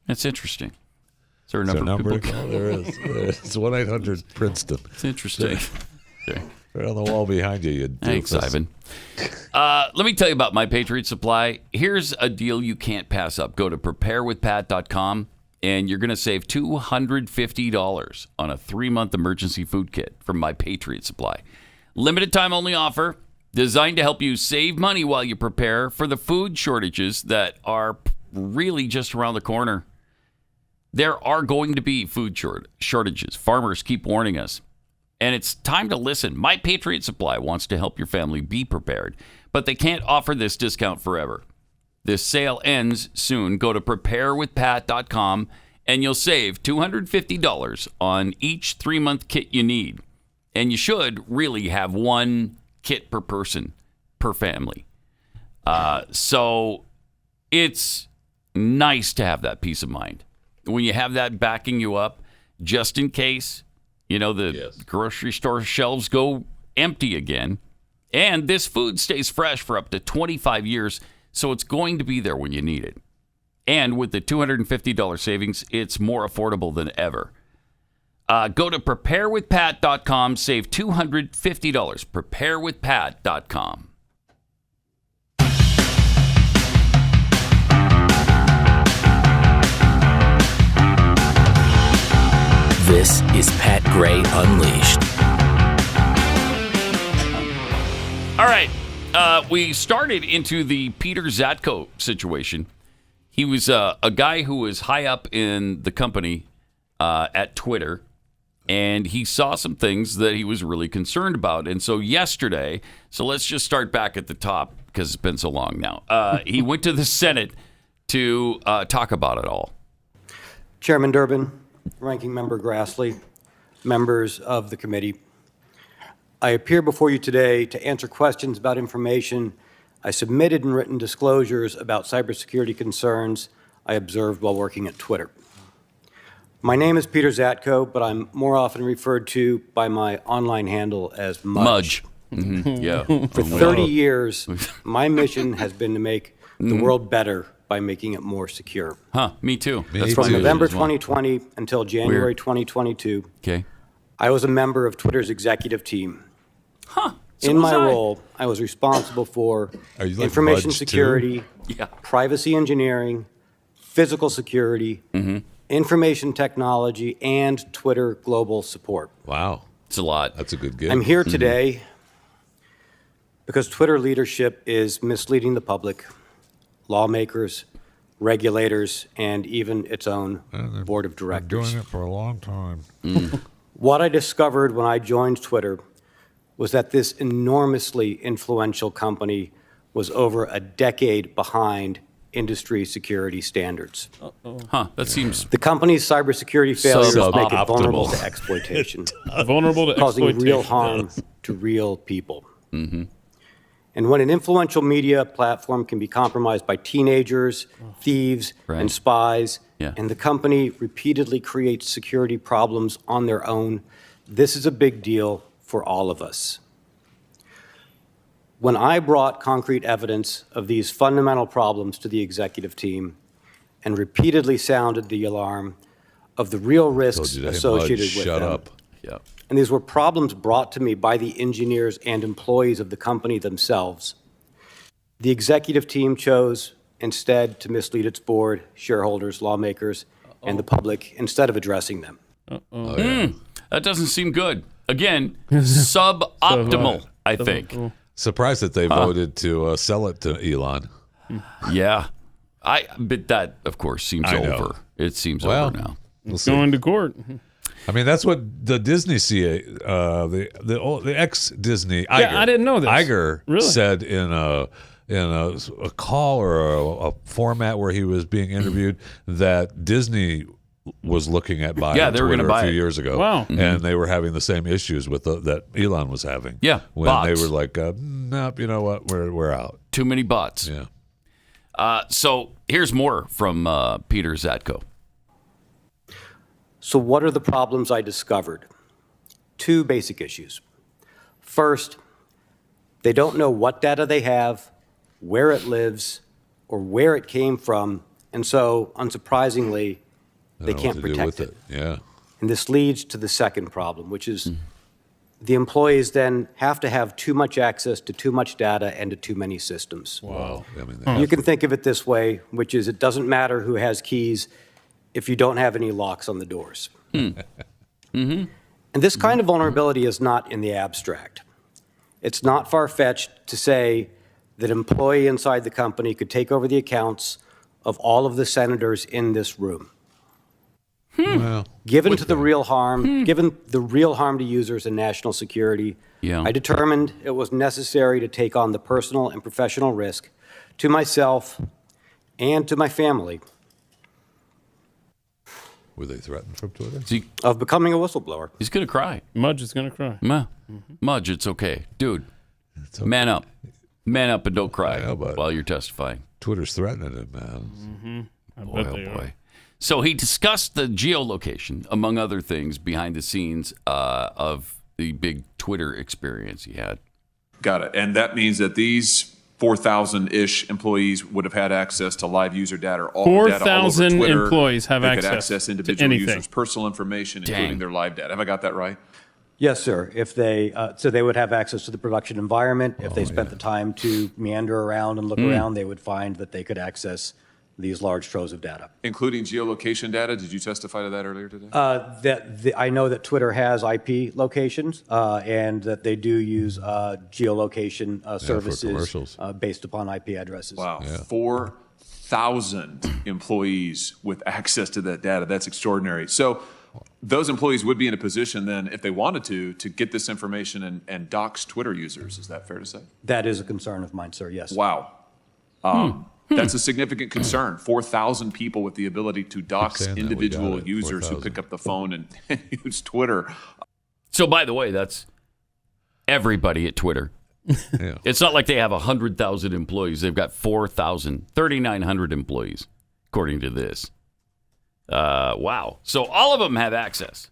That's interesting. Is there a number of people? Oh, there is. It's 1-800-PRINCETON. It's interesting. Okay. Right on the wall behind you. You Thanks, doofus. Ivan. Let me tell you about My Patriot Supply. Here's a deal you can't pass up. Go to preparewithpat.com, and you're going to save $250 on a 3-month emergency food kit from My Patriot Supply. Limited time only offer, designed to help you save money while you prepare for the food shortages that are really just around the corner. There are going to be food shortages. Farmers keep warning us. And it's time to listen. My Patriot Supply wants to help your family be prepared, but they can't offer this discount forever. This sale ends soon. Go to preparewithpat.com and you'll save $250 on each 3-month kit you need. And you should really have one kit per person. per family. So it's nice to have that peace of mind when you have that backing you up, just in case, the grocery store shelves go empty again. And this food stays fresh for up to 25 years, so it's going to be there when you need it. And with the $250 savings, it's more affordable than ever. Go to preparewithpat.com, save $250. Preparewithpat.com. This is Pat Gray Unleashed. All right. We started into the Peter Zatko situation. He was a guy who was high up in the company at Twitter, and he saw some things that he was really concerned about. And so yesterday, let's just start back at the top because it's been so long now. He went to the Senate to talk about it all. Chairman Durbin, Ranking Member Grassley, members of the committee, I appear before you today to answer questions about information I submitted in written disclosures about cybersecurity concerns I observed while working at Twitter. My name is Peter Zatko, but I'm more often referred to by my online handle as Mudge. Mm-hmm. Yeah. For 30 years, my mission has been to make the world better by making it more secure. Me too. That's from November 2020 until January 2022. Okay. I was a member of Twitter's executive team. In my role, I was responsible for information security, privacy engineering, physical security, information technology, and Twitter global support. Wow. It's a lot. That's a good gig. I'm here today because Twitter leadership is misleading the public, lawmakers, regulators, and even its own board of directors. Doing it for a long time. What I discovered when I joined Twitter was that this enormously influential company was over a decade behind industry security standards. That seems... The company's cybersecurity failures make it vulnerable to exploitation. Causing real harm to real people. And when an influential media platform can be compromised by teenagers, thieves, and spies, and the company repeatedly creates security problems on their own, this is a big deal for all of us. When I brought concrete evidence of these fundamental problems to the executive team and repeatedly sounded the alarm of the real risks associated with them, and these were problems brought to me by the engineers and employees of the company themselves, the executive team chose instead to mislead its board, shareholders, lawmakers, and the public instead of addressing them. That doesn't seem good. Again, suboptimal, I think. Surprised that they voted to sell it to Elon. Yeah. But that, of course, seems over. It seems over now. It's going to court. I mean, that's what the Disney CA, the ex-Disney Iger. Yeah, I didn't know this. Iger said in a call or a format where he was being interviewed that Disney was looking at buying they were going to buy a few it years ago. Wow. And they were having the same issues with that Elon was having. Yeah, when bots. they were like, nope, you know what, we're out. Too many bots. Yeah. So here's more from Peter Zatko. So what are the problems I discovered? Two basic issues. First, they don't know what data they have, where it lives, or where it came from, and so, unsurprisingly, they can't protect it. Yeah. And this leads to the second problem, which is the employees then have to have too much access to too much data and to too many systems. Wow. I mean, you can think of it this way, which is it doesn't matter who has keys if you don't have any locks on the doors. And this kind of vulnerability is not in the abstract. It's not far-fetched to say that an employee inside the company could take over the accounts of all of the senators in this room. Well, given the real harm to users and national security, I determined it was necessary to take on the personal and professional risk to myself and to my family. Were they threatened from Twitter? Of becoming a whistleblower. He's going to cry. Mudge is going to cry. Mudge, it's okay. Dude, man up. Man up and don't cry while you're testifying. Twitter's threatening him, man. Mm-hmm. Boy. So he discussed the geolocation, among other things, behind the scenes of the big Twitter experience he had. Got it. And that means that these 4,000-ish employees would have had access to live user data. All 4,000 Twitter. employees have they access could access to individual anything. users' personal information, including their live data. Have I got that right? Yes, sir. If they so they would have access to the production environment. If they spent the time to meander around and look around, they would find that they could access these large troves of data. Including geolocation data? Did you testify to that earlier today? I know that Twitter has IP locations and that they do use geolocation services based upon IP addresses. Wow. 4,000 employees with access to that data. That's extraordinary. So those employees would be in a position then, if they wanted to get this information and dox Twitter users. Is that fair to say? That is a concern of mine, sir, yes. Wow. That's a significant concern. 4,000 people with the ability to dox individual users who pick up the phone and use Twitter. So, by the way, that's everybody at Twitter. It's not like they have 100,000 employees. They've got 3,900 employees, according to this. Wow. So all of them have access.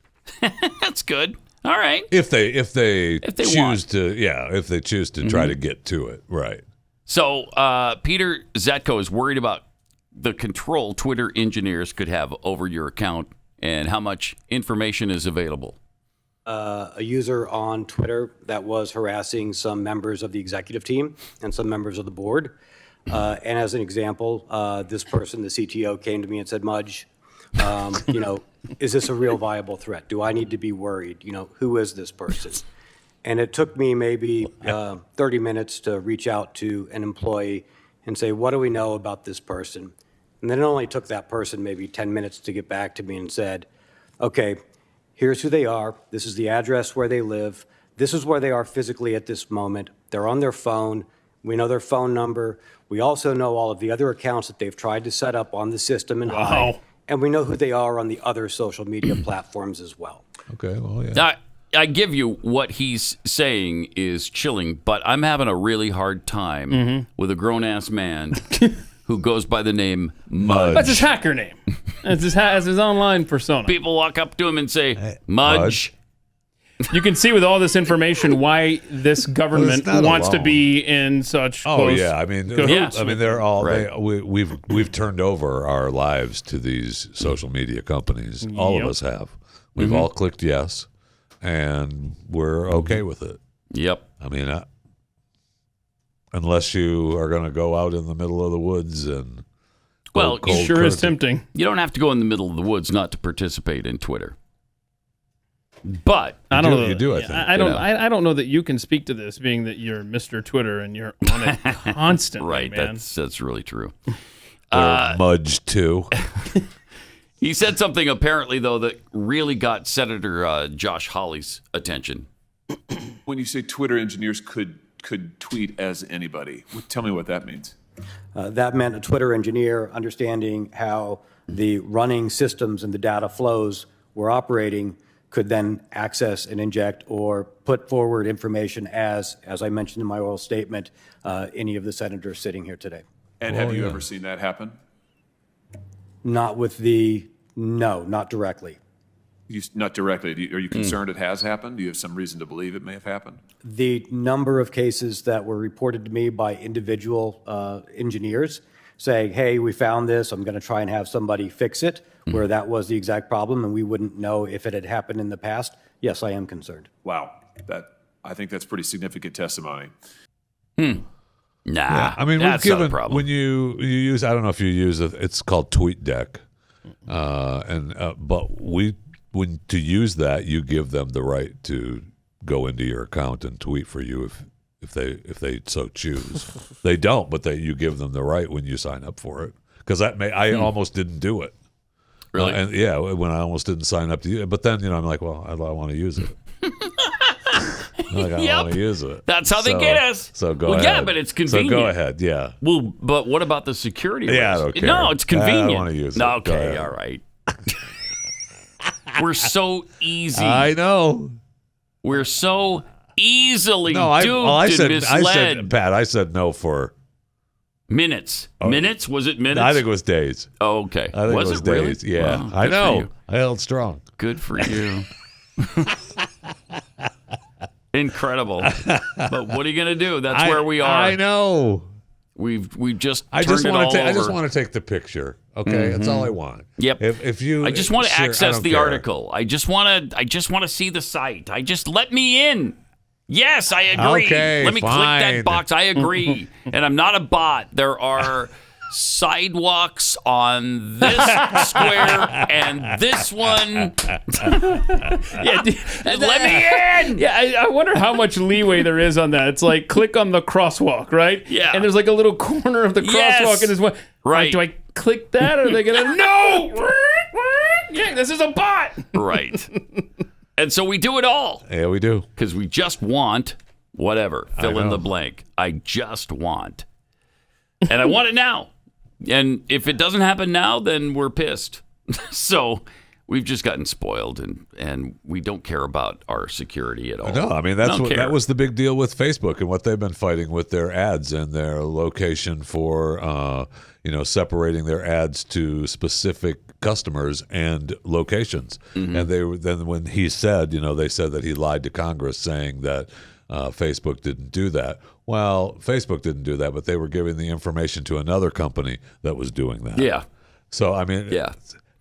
That's good. All right. If they choose want. if they choose to try to get to it, right. So Peter Zatko is worried about the control Twitter engineers could have over your account and how much information is available. A user on Twitter that was harassing some members of the executive team and some members of the board. And as an example, this person, the CTO, came to me and said, Mudge, is this a real viable threat? Do I need to be worried? Who is this person? And it took me maybe 30 minutes to reach out to an employee and say, what do we know about this person? And then it only took that person maybe 10 minutes to get back to me and said, okay, here's who they are. This is the address where they live. This is where they are physically at this moment. They're on their phone. We know their phone number. We also know all of the other accounts that they've tried to set up on the system and hide. And we know who they are on the other social media platforms as well. Okay, well, yeah. I give you what he's saying is chilling, but I'm having a really hard time with a grown-ass man who goes by the name Mudge. That's his hacker name. That's his online persona. People walk up to him and say, Mudge. You can see with all this information why this government wants to be in such close cahoots. I mean, they're all we've turned over our lives to these social media companies. All of us have. We've all clicked yes, and we're okay with it. Yep. I mean, unless you are going to go out in the middle of the woods and it sure is tempting. You don't have to go in the middle of the woods not to participate in Twitter. But I don't know. You do, I think. I don't know that you can speak to this, being that you're Mr. Twitter and you're on it constantly, right, man. That's really true. Mudge too. He said something apparently though that really got Senator Josh Hawley's attention. When you say Twitter engineers could tweet as anybody, tell me what that means. That meant a Twitter engineer understanding how the running systems and the data flows were operating could then access and inject or put forward information as I mentioned in my oral statement, any of the senators sitting here today. And have you ever seen that happen? Not directly. Not directly. Are you concerned it has happened? Do you have some reason to believe it may have happened? The number of cases that were reported to me by individual engineers saying, hey, we found this, I'm going to try and have somebody fix it, where that was the exact problem and we wouldn't know if it had happened in the past. Yes, I am concerned. Wow. I think that's pretty significant testimony. Nah, yeah, I mean, that's not a problem. When you use, I don't know if you use it, it's called TweetDeck. But when to use that, you give them the right to go into your account and tweet for you if they so choose. They don't, but you give them the right when you sign up for it. Because I almost didn't do it. Really? When I almost didn't sign up to you. But then, I'm like, well, I want to use it. I want to use it. That's how they get us. So go ahead. Yeah, but it's convenient. So go ahead, yeah. Well, but what about the security risk? Yeah, I don't care. No, it's convenient. I don't want to use it. Okay, all right. We're so easy. I know. We're so easily No, I duped and misled. Pat, I said no for Minutes. Minutes? Was it minutes? I think it was days. Oh, okay. I think was it was really? days. Yeah, Wow, I good for know. you. I held strong. Good for you. Incredible. But what are you going to do? That's where we are. I know. We've just I turned just it want all to. I over. just want to take the picture. Okay, that's all I want. Yep. If you, I just want to sure, I access don't the care. article. I just want to see the site. Let me in. Yes, I agree. Okay, Let me click fine. that box. I agree. And I'm not a bot. There are sidewalks on this square and this one. Yeah, let me in. Yeah, I wonder how much leeway there is on that. It's like click on the crosswalk, right? Yeah. And there's like a little corner of the Yes. crosswalk, and there's one. Right. Do I click that, or are they gonna no? Yeah, this is a bot. Right. And so we do it all. Yeah, we do. Because we just want whatever. Fill in know. the blank. I just want. And I want it now. And if it doesn't happen now, then we're pissed. So we've just gotten spoiled, and we don't care about our security at all. No, I mean that was the big deal with Facebook and what they've been fighting with their ads and their location for separating their ads to specific customers and locations. Mm-hmm. And then when he said, they said that he lied to Congress saying that Facebook didn't do that. Well, Facebook didn't do that, but they were giving the information to another company that was doing that. Yeah. So I mean, Yeah.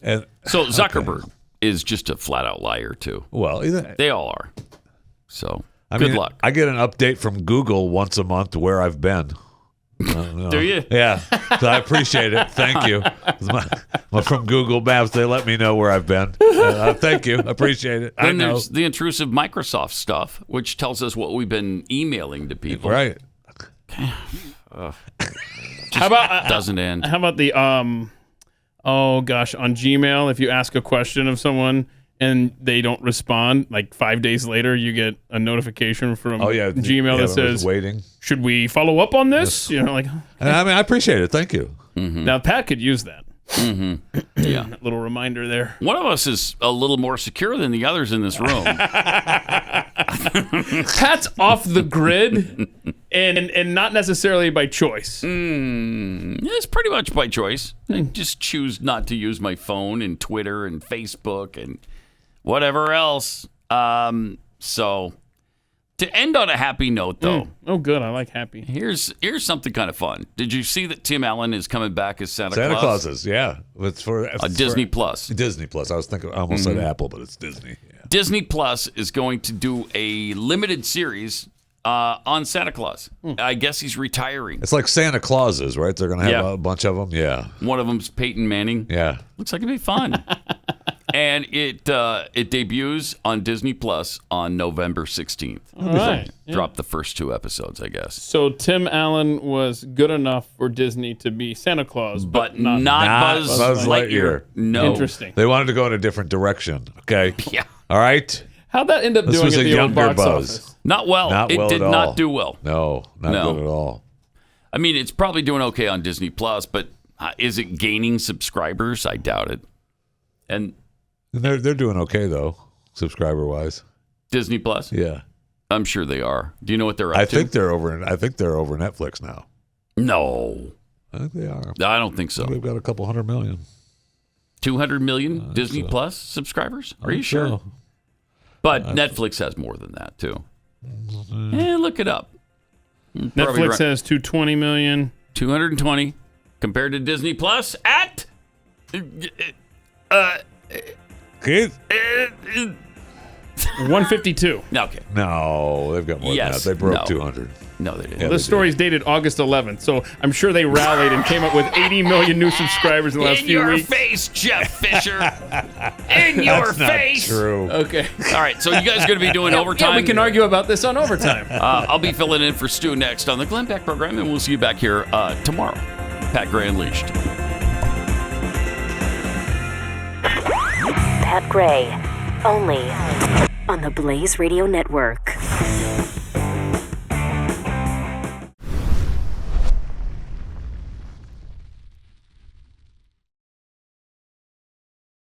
And So Zuckerberg is just a flat out liar too. Well, they all are. So I good mean, luck. I get an update from Google once a month where I've been. Do you? Yeah. So I appreciate it. Thank you. From Google Maps, they let me know where I've been. Thank you. Appreciate it. Then I know. there's the intrusive Microsoft stuff, which tells us what we've been emailing to people. Right. How about doesn't end. How about the oh gosh, on Gmail, if you ask a question of someone and they don't respond, like 5 days later, you get a notification from Gmail that says, waiting. "Should we follow up on this?" Yes. Like. And I mean, I appreciate it. Thank you. Mm-hmm. Now Pat could use that. Mm-hmm. Yeah. That little reminder there. One of us is a little more secure than the others in this room. Pat's off the grid, and not necessarily by choice. It's pretty much by choice. I just choose not to use my phone and Twitter and Facebook and whatever else. So to end on a happy note, though. Oh, good. I like happy. Here's something kind of fun. Did you see that Tim Allen is coming back as Santa Claus? Santa Clauses, yeah. It's for Disney Plus. Disney Plus. I was thinking, I almost said Apple, but it's Disney. Yeah. Disney Plus is going to do a limited series on Santa Claus. I guess he's retiring. It's like Santa Clauses, right? They're going to have a bunch of them. Yeah. One of them's Peyton Manning. Yeah. Looks like it'd be fun. And it debuts on Disney Plus on November 16th. All right. Drop the first 2 episodes, I guess. So Tim Allen was good enough for Disney to be Santa Claus, but not Buzz Lightyear. No. Interesting. They wanted to go in a different direction. Okay. Yeah. All right. How'd that end up This doing was at a the old younger box Buzz. office? Not well. It well did at all. not do well. No, not good at all. I mean, it's probably doing okay on Disney Plus, but is it gaining subscribers? I doubt it. And they're doing okay though, subscriber wise. Disney Plus? Yeah. I'm sure they are. Do you know what they're up to? I think they're over Netflix now. No. I think they are. I don't think so. They've got a couple 100 million. 200 million Disney Plus subscribers? Are you sure? So. But Netflix has more than that, too. Look it up. Netflix has 220 million. 220 compared to Disney Plus at 152. Okay. No, they've got more than that. They broke 200. No, they didn't. Well, this story's dated August 11th, so I'm sure they rallied and came up with 80 million new subscribers in the last few weeks. In your face, Jeff Fisher. In your face. True. Okay. All right, so you guys are going to be doing overtime? Yeah, we can argue about this on overtime. I'll be filling in for Stu next on the Glenn Beck program, and we'll see you back here tomorrow. Pat Gray Unleashed. Pat Gray, only on the Blaze Radio Network.